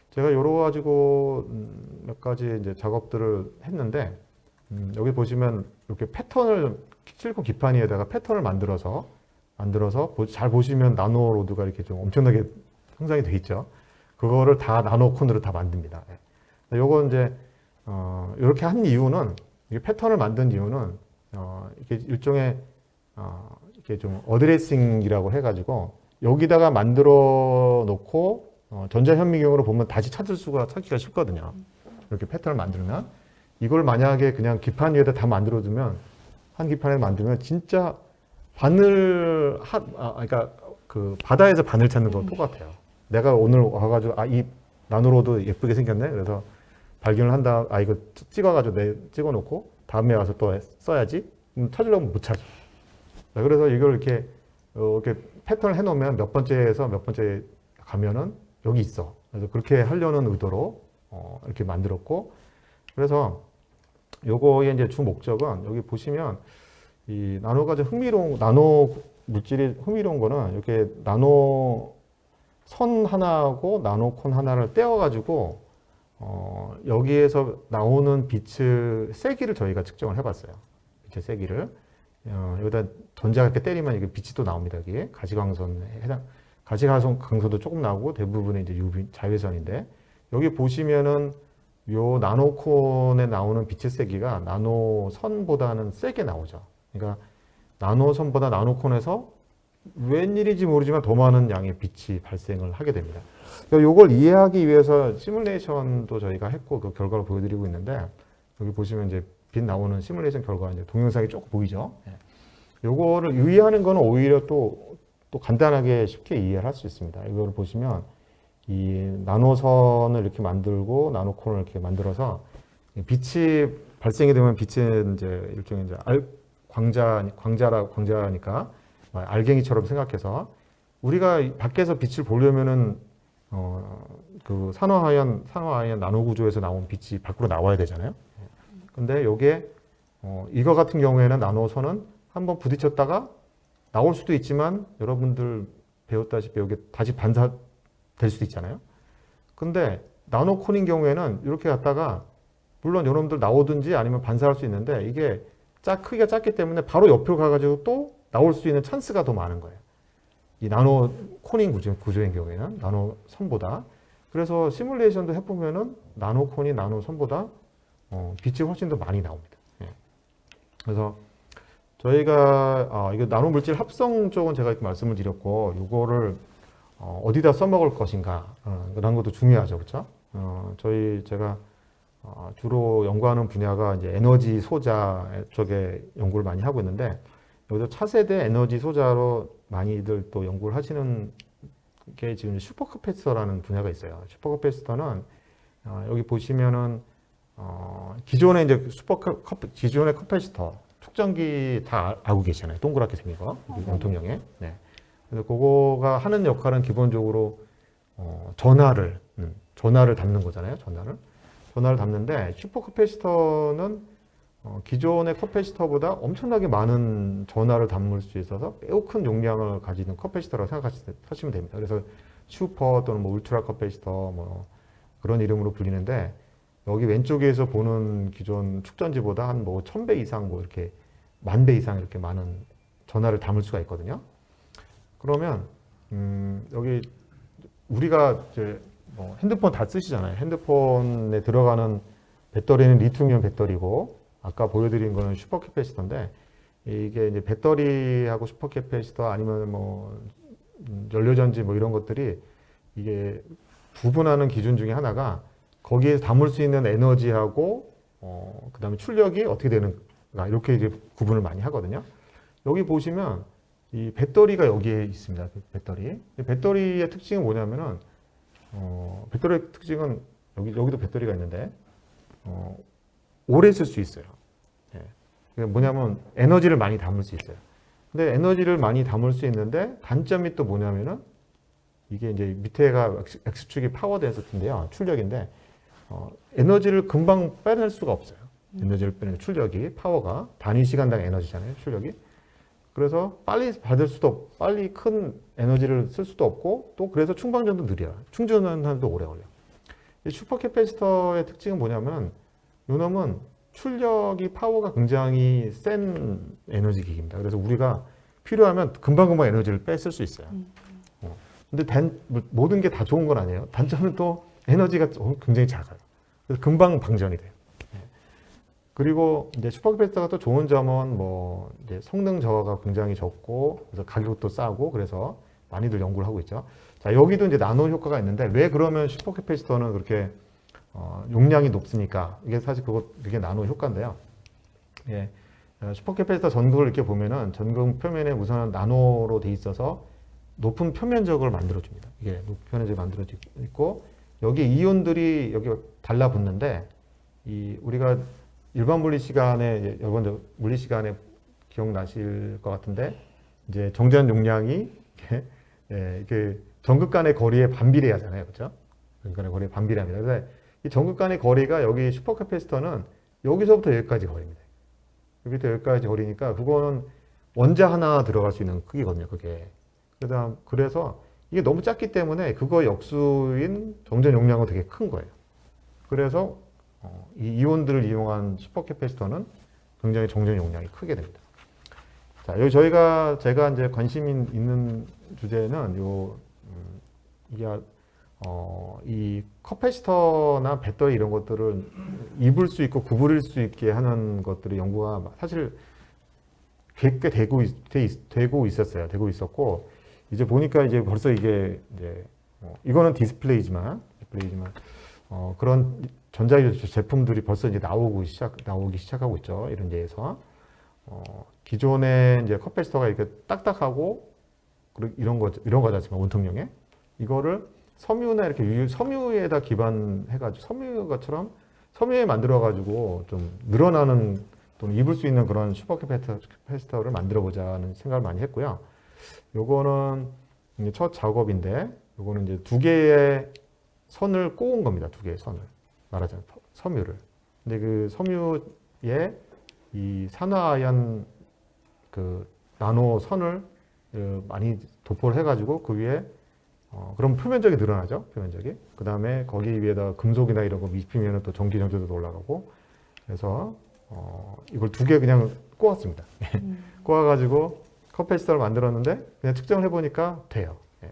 제가 여러 가지고 몇 가지 이제 작업들을 했는데 여기 보시면 이렇게 패턴을 실리콘 기판 위에다가 패턴을 만들어서 잘 보시면 나노로드가 이렇게 좀 엄청나게 형상이 돼 있죠. 그거를 다 나노콘으로 다 만듭니다. 요거 이제 이렇게 한 이유는, 이게 패턴을 만든 이유는 이게 일종의 이렇게 좀 어드레싱이라고 해가지고 여기다가 만들어 놓고 전자현미경으로 보면 다시 찾기가 쉽거든요. 이렇게 패턴을 만들면 이걸 만약에 그냥 기판 위에다 다 만들어 두면, 한 기판에 만들면 진짜 그러니까 그 바다에서 바늘 찾는 거 똑같아요. 내가 오늘 와가지고 이 나노로드 예쁘게 생겼네. 그래서 발견을 한다. 이거 찍어 놓고 다음에 와서 또 써야지. 찾으려면 못 찾아. 그래서 이걸 이렇게 패턴을 해놓으면 몇 번째에서 몇 번째 가면은 여기 있어. 그래서 그렇게 하려는 의도로 이렇게 만들었고, 그래서 요거의 이제 주 목적은 여기 보시면 이 나노가 좀 나노 물질이 흥미로운 거는 이렇게 나노 선 하나하고 나노콘 하나를 떼어가지고 여기에서 나오는 빛의 세기를 저희가 측정을 해봤어요. 빛의 세기를 여기다 전자가 이렇게 때리면 이게 빛이 또 나옵니다. 여기 가시광선도 조금 나오고 대부분의 이제 UV 자외선인데, 여기 보시면은 요 나노콘에 나오는 빛의 세기가 나노선보다는 세게 나오죠. 그러니까 나노선보다 나노콘에서 웬일인지 모르지만 더 많은 양의 빛이 발생을 하게 됩니다. 그러니까 이걸 이해하기 위해서 시뮬레이션도 저희가 했고 그 결과를 보여드리고 있는데, 여기 보시면 이제 빛 나오는 시뮬레이션 결과 이제 동영상이 조금 보이죠. 요거를 유의하는 거는 오히려 또 간단하게 쉽게 이해를 할 수 있습니다. 이걸 보시면 이 나노선을 이렇게 만들고 나노콘을 이렇게 만들어서 빛이 발생이 되면 빛은 이제 일종의 이제 광자니까 알갱이처럼 생각해서 우리가 밖에서 빛을 보려면은 그 산화하얀 나노 구조에서 나온 빛이 밖으로 나와야 되잖아요. 근데 요게 이거 같은 경우에는 나노선은 한번 부딪혔다가 나올 수도 있지만 여러분들 배웠다시피 여기 다시 반사될 수도 있잖아요. 근데 나노콘인 경우에는 이렇게 갔다가 물론 여러분들 나오든지 아니면 반사할 수 있는데 이게 크기가 작기 때문에 바로 옆으로 가가지고 또 나올 수 있는 찬스가 더 많은 거예요. 이 나노콘인 구조인 경우에는 나노선보다. 그래서 시뮬레이션도 해보면은 나노콘이 나노선보다 빛이 훨씬 더 많이 나옵니다. 예. 그래서 저희가 이거 나노물질 합성 쪽은 제가 이렇게 말씀을 드렸고 이거를 어디다 써먹을 것인가 그런 것도 중요하죠, 그렇죠? 제가 주로 연구하는 분야가 이제 에너지 소자 쪽에 연구를 많이 하고 있는데 여기서 차세대 에너지 소자로 많이들 또 연구를 하시는 게 지금 슈퍼커패시터라는 분야가 있어요. 슈퍼커패시터는 여기 보시면은 기존의 이제 기존의 커패시터 축전기 다 알고 계시잖아요. 동그랗게 생긴 거, 원통형에. 네. 그래서 그거가 하는 역할은 기본적으로 전하를 담는 거잖아요. 전하를 담는데 슈퍼커패시터는 기존의 커패시터보다 엄청나게 많은 전하를 담을 수 있어서 매우 큰 용량을 가지는 커패시터라고 생각하시면 됩니다. 그래서 슈퍼 또는 뭐 울트라 커패시터 뭐 그런 이름으로 불리는데 여기 왼쪽에서 보는 기존 축전지보다 한 뭐 1000배 이상 뭐 이렇게 10,000배 이상 이렇게 많은 전하를 담을 수가 있거든요. 그러면 여기 우리가 이제 뭐 핸드폰 다 쓰시잖아요. 핸드폰에 들어가는 배터리는 리튬이온 배터리고 아까 보여드린 거는 슈퍼캐패시터인데 이게 이제 배터리하고 슈퍼캐패시터 아니면 뭐 연료전지 뭐 이런 것들이 이게 구분하는 기준 중에 하나가 거기에 담을 수 있는 에너지하고 그다음에 출력이 어떻게 되는가 이렇게 이제 구분을 많이 하거든요. 여기 보시면 이 배터리가 여기에 있습니다. 배터리. 배터리의 특징은 뭐냐면은 배터리의 특징은 여기도 배터리가 있는데 오래 쓸 수 있어요. 예. 그게 뭐냐면 에너지를 많이 담을 수 있어요. 근데 에너지를 많이 담을 수 있는데 단점이 또 뭐냐면은 이게 이제 밑에가 X축이 파워 덴시티인데요. 출력인데 에너지를 금방 빼낼 수가 없어요. 에너지를 빼낼 출력이 파워가 단위 시간당 에너지잖아요. 출력이. 그래서 빨리 받을 수도 빨리 큰 에너지를 쓸 수도 없고 또 그래서 충방전도 느려요. 충전하는데도 오래 걸려요. 이 슈퍼캐패시터의 특징은 뭐냐면 요놈은 출력이 파워가 굉장히 센 에너지 기기입니다. 그래서 우리가 필요하면 금방금방 에너지를 뺏을 수 있어요. 근데 모든 게 다 좋은 건 아니에요. 단점은 또 에너지가 굉장히 작아요. 그래서 금방 방전이 돼요. 그리고 이제 슈퍼캐패시터가 또 좋은 점은 뭐 이제 성능 저하가 굉장히 적고 그래서 가격도 싸고 그래서 많이들 연구를 하고 있죠. 자, 여기도 이제 나노 효과가 있는데 왜 그러면 슈퍼캐패시터는 그렇게 용량이 높습니까? 이게 사실 그게 나노 효과인데요. 예. 슈퍼캐패시터 전극을 이렇게 보면은 전극 표면에 우선 나노로 돼 있어서 높은 표면적을 만들어줍니다. 이게 높은 표면적이 만들어져 있고 여기 이온들이 여기 달라붙는데 우리가 일반 물리 시간에 여러분들 물리 시간에 기억나실 것 같은데 이제 정전 용량이 이게 전극 간의 거리에 반비례하잖아요, 그렇죠? 전극 간의 거리에 반비례합니다. 그래서 이 전극 간의 거리가 여기 슈퍼캐패시터는 여기서부터 여기까지 거리입니다. 여기부터 여기까지 거리니까 그거는 원자 하나 들어갈 수 있는 크기거든요, 그게. 그래서 이게 너무 작기 때문에 그거 역수인 정전 용량은 되게 큰 거예요. 그래서 이 이온들을 이용한 슈퍼캐패시터는 굉장히 정전 용량이 크게 됩니다. 자, 여기 제가 이제 관심 있는 주제는 이 커패시터나 배터리 이런 것들을 입을 수 있고 구부릴 수 있게 하는 것들의 연구가 사실 꽤 되고 있었고 이제 보니까 이제 벌써 이게 이제 이거는 디스플레이지만 그런 전자기술 제품들이 벌써 이제 나오기 시작하고 있죠. 이런 데에서 기존의 이제 커패시터가 이렇게 딱딱하고 이런 거잖아요. 원통형에 이거를 섬유나 이렇게 섬유에다 기반해가지고 섬유가처럼 섬유에 만들어가지고 좀 늘어나는 또는 입을 수 있는 그런 슈퍼 캐패시터를 만들어보자는 생각을 많이 했고요. 요거는 이제 첫 작업인데 요거는 이제 두 개의 선을 꼬은 겁니다. 두 개의 선을 말하자면 섬유를. 근데 그 섬유에 이 산화아연 그 나노 선을 많이 도포를 해가지고 그 위에 그럼 표면적이 늘어나죠. 표면적이. 그 다음에 거기 위에다 금속이나 이런 거 입히면 또 전기 정도도 올라가고 그래서 이걸 두 개 그냥 꼬았습니다. 꼬아가지고 커패시터를 만들었는데 그냥 측정을 해보니까 돼요. 예.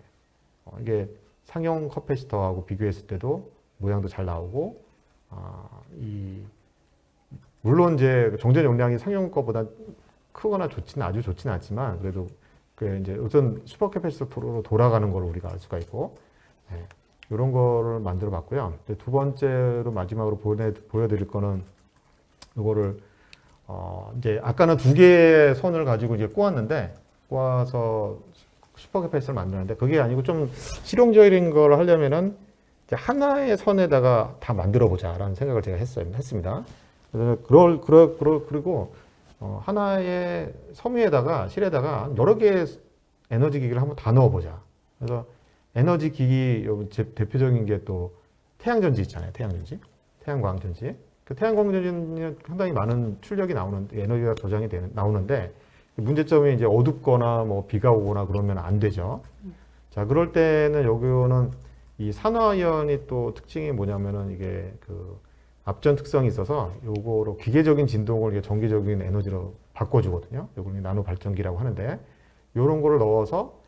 이게 상용 커패시터하고 비교했을 때도 모양도 잘 나오고 물론 이제 정전 용량이 상용 거보다 크거나 아주 좋지는 않지만 그래도 그 이제 우선 슈퍼 캐패시터로 돌아가는 걸 우리가 알 수가 있고 이런 거를 만들어 봤고요. 두 번째로 마지막으로 보여드릴 거는 이거를 이제 아까는 두 개의 선을 가지고 이제 꼬아서 슈퍼 캐패시터를 만드는데 그게 아니고 좀 실용적인 걸 하려면은 이제 하나의 선에다가 다 만들어 보자라는 생각을 제가 했습니다. 그리고 하나의 섬유에다가 실에다가 여러 개의 에너지 기기를 한번 다 넣어보자. 그래서 에너지 기기 대표적인 게 또 태양전지 있잖아요. 태양광전지. 그 태양광전지는 상당히 많은 출력이 나오는데 에너지가 저장이 나오는데 문제점이 이제 어둡거나 뭐 비가 오거나 그러면 안 되죠. 자, 그럴 때는 여기는 이 산화이온이 또 특징이 뭐냐면은 이게 그 압전 특성이 있어서 요거로 기계적인 진동을 전기적인 에너지로 바꿔주거든요. 요걸 나노 발전기라고 하는데 요런 거를 넣어서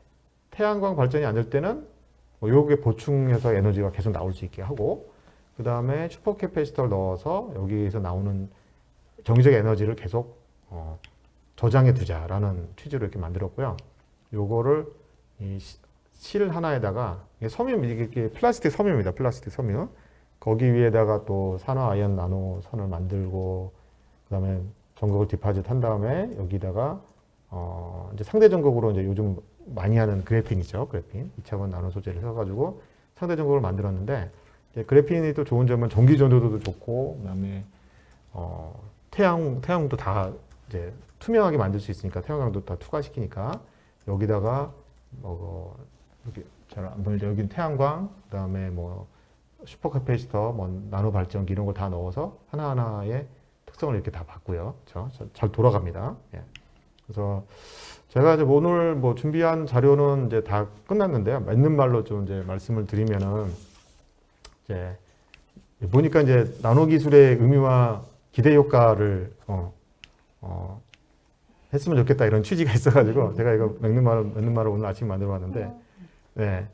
태양광 발전이 안 될 때는 요게 보충해서 에너지가 계속 나올 수 있게 하고 그 다음에 슈퍼 캐패시터를 넣어서 여기에서 나오는 정기적 에너지를 계속 저장해 두자라는 취지로 이렇게 만들었고요. 요거를 이 실 하나에다가 이게 플라스틱 섬유입니다. 플라스틱 섬유. 거기 위에다가 또 산화아연 나노 선을 만들고 그다음에 전극을 디파짓 한 다음에 여기다가 이제 상대 전극으로 이제 요즘 많이 하는 그래핀이죠. 그래핀 2차원 나노 소재를 써가지고 상대 전극을 만들었는데 그래핀이 또 좋은 점은 전기 전도도 좋고 그다음에 태양도 다 이제 투명하게 만들 수 있으니까 태양광도 다 투과시키니까 여기다가 이렇게 잘 안 보이죠. 여기는 태양광 그다음에 뭐 슈퍼 캐패시터, 뭐 나노 발전기 이런 걸 다 넣어서 하나하나의 특성을 이렇게 다 봤고요. 그렇죠? 잘 돌아갑니다. 예. 그래서 제가 이제 오늘 뭐 준비한 자료는 이제 다 끝났는데요. 맞는 말로 좀 이제 말씀을 드리면은 이제 보니까 이제 나노 기술의 의미와 기대 효과를 했으면 좋겠다 이런 취지가 있어가지고 제가 이거 맞는 말을 오늘 아침에 만들어봤는데, 네,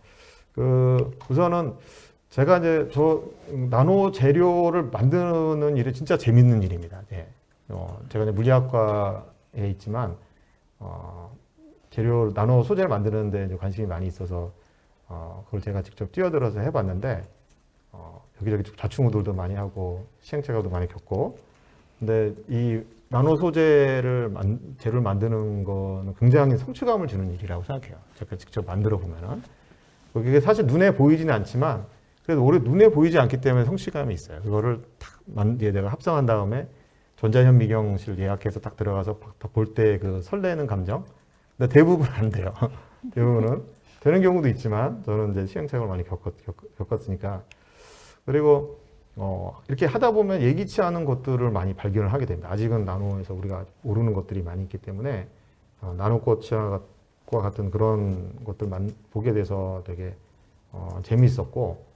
우선은 제가 이제 나노 재료를 만드는 일이 진짜 재밌는 일입니다. 네. 제가 이제 물리학과에 있지만 나노 소재를 만드는데 이제 관심이 많이 있어서 그걸 제가 직접 뛰어들어서 해봤는데 여기저기 좌충우돌도 많이 하고 시행착오도 많이 겪고 근데 이 나노 재료를 만드는 거는 굉장히 성취감을 주는 일이라고 생각해요. 제가 직접 만들어 보면은 그게 사실 눈에 보이지는 않지만 그래도 오히려 눈에 보이지 않기 때문에 성취감이 있어요. 그거를 내가 합성한 다음에 전자현미경실 예약해서 딱 들어가서 볼 때 그 설레는 감정. 근데 대부분 안 돼요. 대부분은 되는 경우도 있지만 저는 이제 시행착오를 많이 겪었으니까 그리고 이렇게 하다 보면 예기치 않은 것들을 많이 발견을 하게 됩니다. 아직은 나노에서 우리가 모르는 것들이 많이 있기 때문에 나노꽃과 같은 그런 것들만 보게 돼서 되게 재미있었고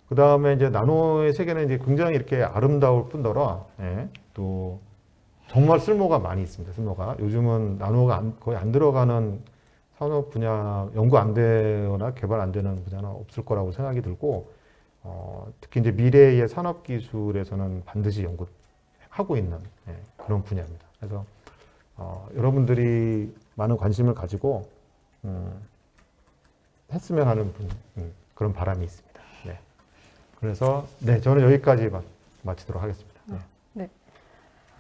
그 다음에 이제 나노의 세계는 이제 굉장히 이렇게 아름다울 뿐더러 또 정말 쓸모가 많이 있습니다. 쓸모가 요즘은 나노가 거의 안 들어가는 산업 분야 연구 안 되거나 개발 안 되는 분야는 없을 거라고 생각이 들고 특히 이제 미래의 산업 기술에서는 반드시 연구하고 있는 그런 분야입니다. 그래서 여러분들이 많은 관심을 가지고 했으면 하는 그런 바람이 있습니다. 네. 그래서 네, 저는 여기까지 마치도록 하겠습니다. 네. 네.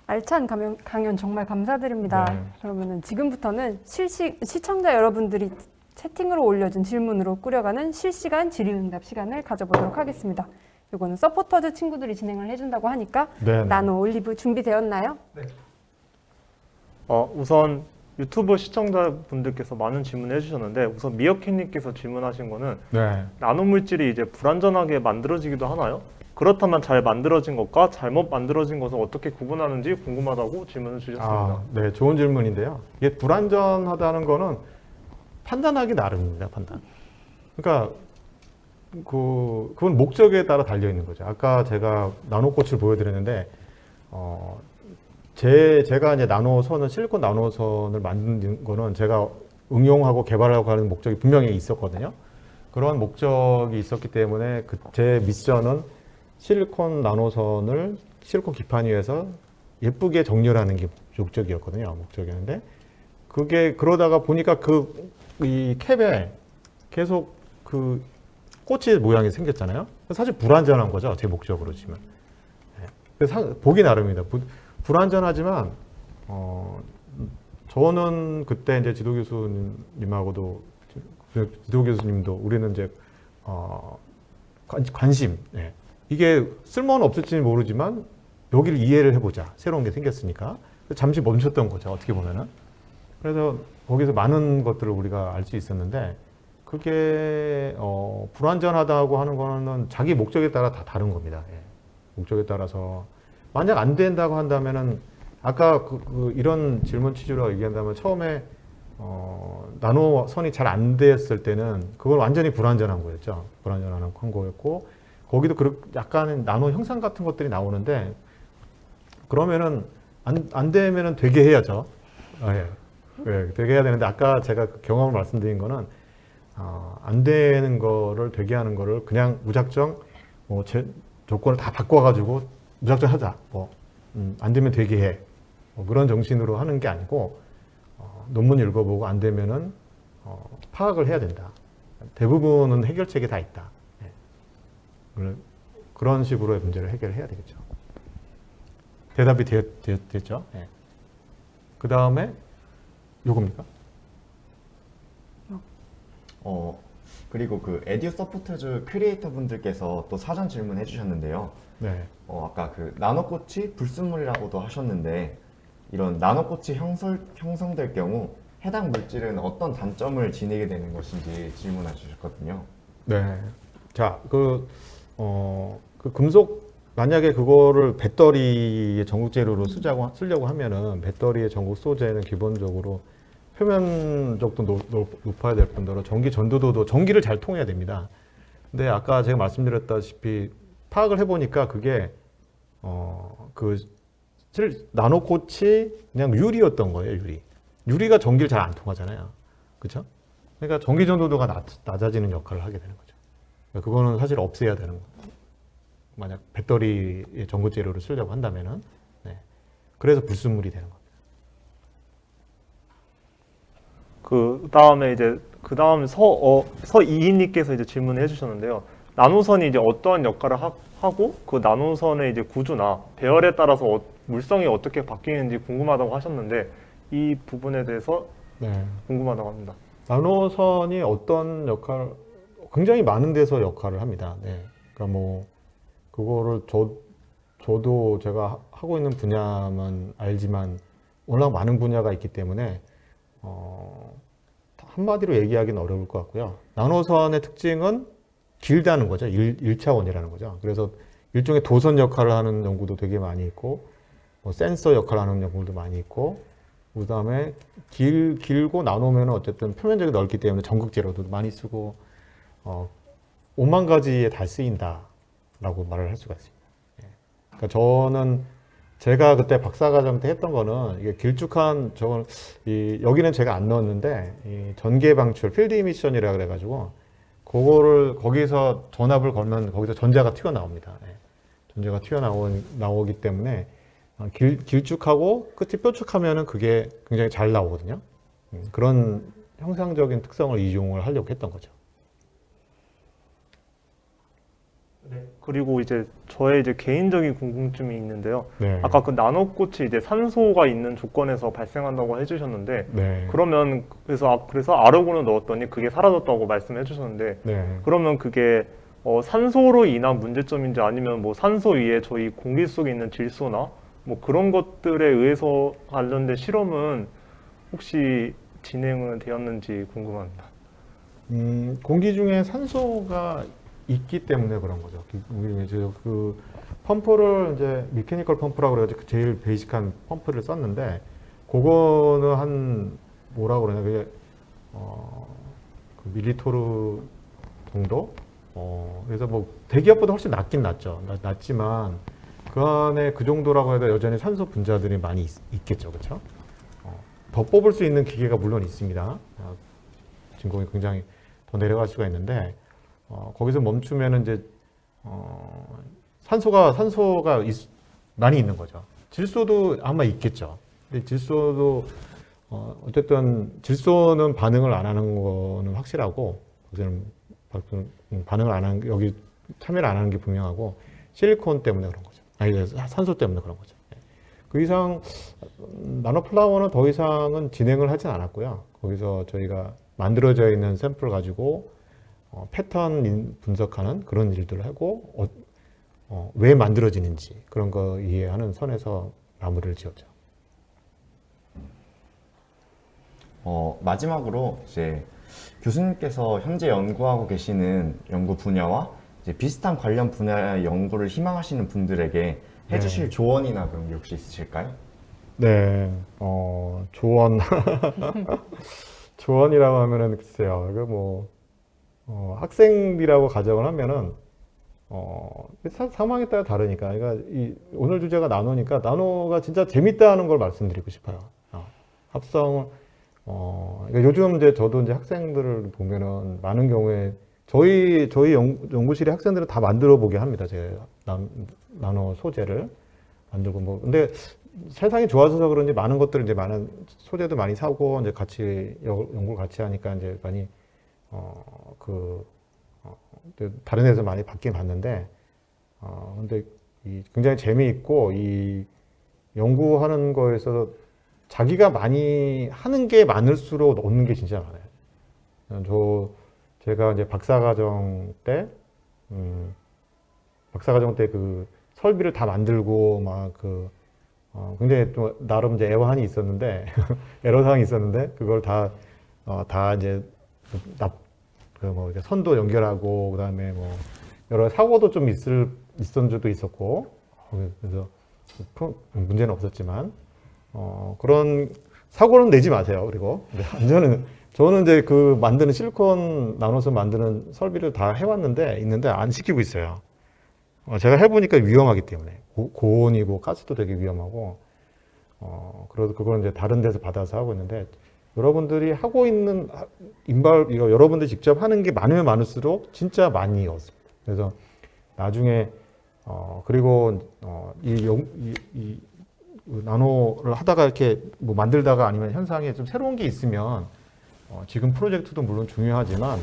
알찬 강연 정말 감사드립니다. 네. 그러면은 지금부터는 시청자 여러분들이 채팅으로 올려준 질문으로 꾸려가는 실시간 질의응답 시간을 가져보도록 하겠습니다. 이거는 서포터즈 친구들이 진행을 해준다고 하니까 네. 나노 올리브 준비되었나요? 우선 유튜브 시청자분들께서 많은 질문을 해주셨는데 우선 미어캣님께서 질문하신 거는 네. 나노물질이 이제 불완전하게 만들어지기도 하나요? 그렇다면 잘 만들어진 것과 잘못 만들어진 것을 어떻게 구분하는지 궁금하다고 질문을 주셨습니다. 네, 좋은 질문인데요. 이게 불완전하다는 거는 판단하기 나름입니다, 판단. 그러니까 그건 목적에 따라 달려 있는 거죠. 아까 제가 나노꽃을 보여드렸는데, 제가 이제 나노선을 실리콘 나노선을 만든 거는 제가 응용하고 개발하고 하는 목적이 분명히 있었거든요. 그런 목적이 있었기 때문에 제 미션은 실리콘 나노선을 실리콘 기판 위에서 예쁘게 정렬하는 게 목적이었는데 그게 그러다가 보니까 이 캡에 계속 그 꽃의 모양이 생겼잖아요. 사실 불완전한 거죠, 제 목적으로 치면. 그래서 보기 나름입니다. 불완전하지만 저는 그때 이제 지도 교수님하고도 지도 교수님도 우리는 이제 관심. 이게 쓸모는 없을지는 모르지만 여기를 이해를 해보자. 새로운 게 생겼으니까. 잠시 멈췄던 거죠, 어떻게 보면은. 그래서 거기서 많은 것들을 우리가 알 수 있었는데 그게 불완전하다고 하는 거는 자기 목적에 따라 다 다른 겁니다. 목적에 따라서 만약 안 된다고 한다면은 아까 이런 질문 취지로 얘기한다면 처음에 나노선이 잘 안 됐을 때는 그건 완전히 불완전한 거였죠. 불완전한 거였고 거기도 약간 나노 형상 같은 것들이 나오는데 그러면은 안 되면은 되게 해야죠. 되게 해야 되는데 아까 제가 경험을 말씀드린 거는 안 되는 거를 되게 하는 거를 그냥 무작정 조건을 다 바꿔가지고 무작정 하자. 안 되면 되게 해. 그런 정신으로 하는 게 아니고 논문 읽어보고 안 되면은 파악을 해야 된다. 대부분은 해결책이 다 있다. 그런 식으로의 문제를 해결해야 되겠죠. 대답이 됐죠? 그 다음에 요겁니까? 그리고 그 에듀 서포터즈 크리에이터 분들께서 또 사전 질문해 주셨는데요. 네. 아까 그 나노꽃이 불순물이라고도 하셨는데 이런 나노꽃이 형성될 경우 해당 물질은 어떤 단점을 지니게 되는 것인지 질문해 주셨거든요. 네. 자, 그 금속, 만약에 그거를 배터리의 전국 재료로 쓰려고 하면은 배터리의 전국 소재는 기본적으로 표면적도 높아야 될 뿐더러 전기 전도도도 전기를 잘 통해야 됩니다. 근데 아까 제가 말씀드렸다시피 파악을 해보니까 그게 나노꽃이 그냥 유리였던 거예요, 유리가 전기를 잘 안 통하잖아요. 그렇죠? 그러니까 전기 전도도가 낮아지는 역할을 하게 되는 거죠. 그러니까 그거는 사실 없애야 되는 거예요. 만약 배터리의 전구 재료를 쓰려고 한다면은. 그래서 불순물이 되는 겁니다. 그 다음 서이인님께서 이제 질문을 해주셨는데요. 나노선이 이제 어떠한 역할을 하고 그 나노선의 이제 구조나 배열에 따라서 물성이 어떻게 바뀌는지 궁금하다고 하셨는데 이 부분에 대해서 궁금하다고 합니다. 나노선이 어떤 굉장히 많은 데서 역할을 합니다. 그러니까 그거를 저도 제가 하고 있는 분야만 알지만 워낙 많은 분야가 있기 때문에 한마디로 얘기하기는 어려울 것 같고요. 나노선의 특징은 길다는 거죠. 1차원이라는 거죠. 그래서 일종의 도선 역할을 하는 연구도 되게 많이 있고 센서 역할을 하는 연구도 많이 있고 그 다음에 길고 나누면 어쨌든 표면적이 넓기 때문에 전극 재료도 많이 쓰고 5만 가지에 다 쓰인다라고 말을 할 수가 있습니다. 그러니까 저는 제가 그때 박사과정 때 했던 거는 이게 길쭉한 여기는 제가 안 넣었는데 이 전개 방출 필드 이미션이라 그래가지고 그거를 거기서 전압을 걸면 거기서 전자가 튀어나옵니다. 전자가 튀어나오기 때문에 길쭉하고 끝이 뾰족하면은 그게 굉장히 잘 나오거든요. 그런 형상적인 특성을 이용을 하려고 했던 거죠. 그리고 이제 저의 이제 개인적인 궁금증이 있는데요. 네. 아까 그 나노꽃이 이제 산소가 있는 조건에서 발생한다고 해주셨는데, 네. 그러면 그래서 아르곤을 넣었더니 그게 사라졌다고 말씀해 주셨는데, 네. 그러면 그게 산소로 인한 문제점인지 아니면 뭐 산소 위에 저희 공기 속에 있는 질소나 뭐 그런 것들에 의해서 관련된 실험은 혹시 진행은 되었는지 궁금합니다. 공기 중에 산소가 있기 때문에 그런 거죠. 그 펌프를 이제 미케니컬 펌프라고 그래가지고 제일 베이직한 펌프를 썼는데, 그거는 한 뭐라 그러냐, 그게 그 밀리토르 정도. 그래서 뭐 대기업보다 훨씬 낫긴 낫죠. 낫지만 그 안에 그 정도라고 해도 여전히 산소 분자들이 많이 있겠죠, 그렇죠? 더 뽑을 수 있는 기계가 물론 있습니다. 진공이 굉장히 더 내려갈 수가 있는데, 거기서 멈추면은 이제 산소가 많이 있는 거죠. 질소도 아마 있겠죠. 근데 질소도 어쨌든 질소는 반응을 안 하는 거는 확실하고, 거기서는 반응을 안 하는, 여기 참여를 안 하는 게 분명하고, 실리콘 때문에 그런 거죠. 아니, 산소 때문에 그런 거죠. 그 이상 나노플라워는 더 이상은 진행을 하진 않았고요. 거기서 저희가 만들어져 있는 샘플 가지고 패턴 분석하는 그런 일들을 하고, 왜 만들어지는지 그런 거 이해하는 선에서 마무리를 지었죠. 마지막으로 이제 교수님께서 현재 연구하고 계시는 연구 분야와 이제 비슷한 관련 분야의 연구를 희망하시는 분들에게 해주실 조언이나 그런 게 혹시 있으실까요? 네, 조언. 조언이라고 하면은 글쎄요, 이거 뭐, 학생이라고 가정을 하면은, 상황에 따라 다르니까. 그러니까 오늘 주제가 나노니까, 나노가 진짜 재밌다는 걸 말씀드리고 싶어요. 합성, 그러니까 요즘 이제 저도 이제 학생들을 보면은 많은 경우에 저희 연구실의 학생들은 다 만들어 보게 합니다. 제 나노 소재를 만들고 뭐. 근데 세상이 좋아져서 그런지 많은 것들을 이제 많은 소재도 많이 사고 이제 같이 연구를 같이 하니까 이제 많이 다른 데서 많이 받긴 받는데 근데 굉장히 재미있고 이 연구하는 거에서 자기가 많이 하는 게 많을수록 얻는 게 진짜 많아요. 제가 이제 박사과정 때 그 설비를 다 만들고 막 굉장히 또 나름 이제 애환이 있었는데 애로사항이 있었는데 그걸 다 이제 뭐 선도 연결하고 그다음에 뭐 여러 사고도 좀 있었던 적도 있었고 그래서 문제는 없었지만 그런 사고는 내지 마세요. 그리고 저는 이제 그 만드는 실리콘 나눠서 만드는 설비를 다 해왔는데 안 시키고 있어요. 제가 해보니까 위험하기 때문에 고온이고 가스도 되게 위험하고 그래서 그걸 이제 다른 데서 받아서 하고 있는데 여러분들이 하고 있는 이거 여러분들이 직접 하는 게 많으면 많을수록 진짜 많이 얻습니다. 그래서 나중에 그리고 이 나노를 하다가 이렇게 뭐 만들다가 아니면 현상에 좀 새로운 게 있으면 지금 프로젝트도 물론 중요하지만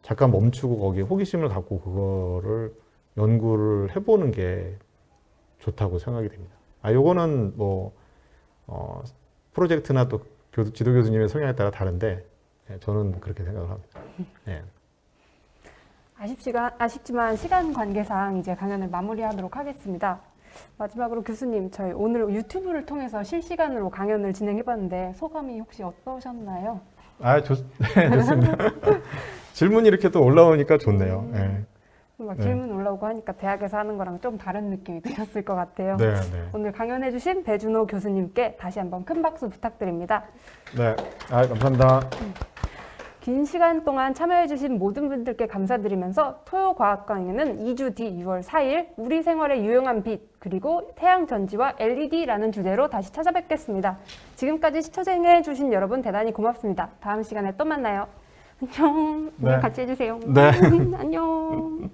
잠깐 멈추고 거기에 호기심을 갖고 그거를 연구를 해보는 게 좋다고 생각이 됩니다. 요거는 뭐 프로젝트나 또 지도 교수님의 성향에 따라 다른데 저는 그렇게 생각을 합니다. 네. 아쉽지만 시간 관계상 이제 강연을 마무리하도록 하겠습니다. 마지막으로 교수님, 저희 오늘 유튜브를 통해서 실시간으로 강연을 진행해봤는데 소감이 혹시 어떠셨나요? 좋습니다. 질문이 이렇게 또 올라오니까 좋네요. 네. 막 질문 올라오고 하니까 대학에서 하는 거랑 좀 다른 느낌이 드셨을 것 같아요. 네. 오늘 강연해주신 배준호 교수님께 다시 한번 큰 박수 부탁드립니다. 네, 감사합니다. 긴 시간 동안 참여해주신 모든 분들께 감사드리면서 토요과학 강의는 2주 뒤 6월 4일 우리 생활의 유용한 빛 그리고 태양 전지와 LED라는 주제로 다시 찾아뵙겠습니다. 지금까지 시청해주신 여러분 대단히 고맙습니다. 다음 시간에 또 만나요. 안녕. 오늘 같이 해주세요. 네. 안녕.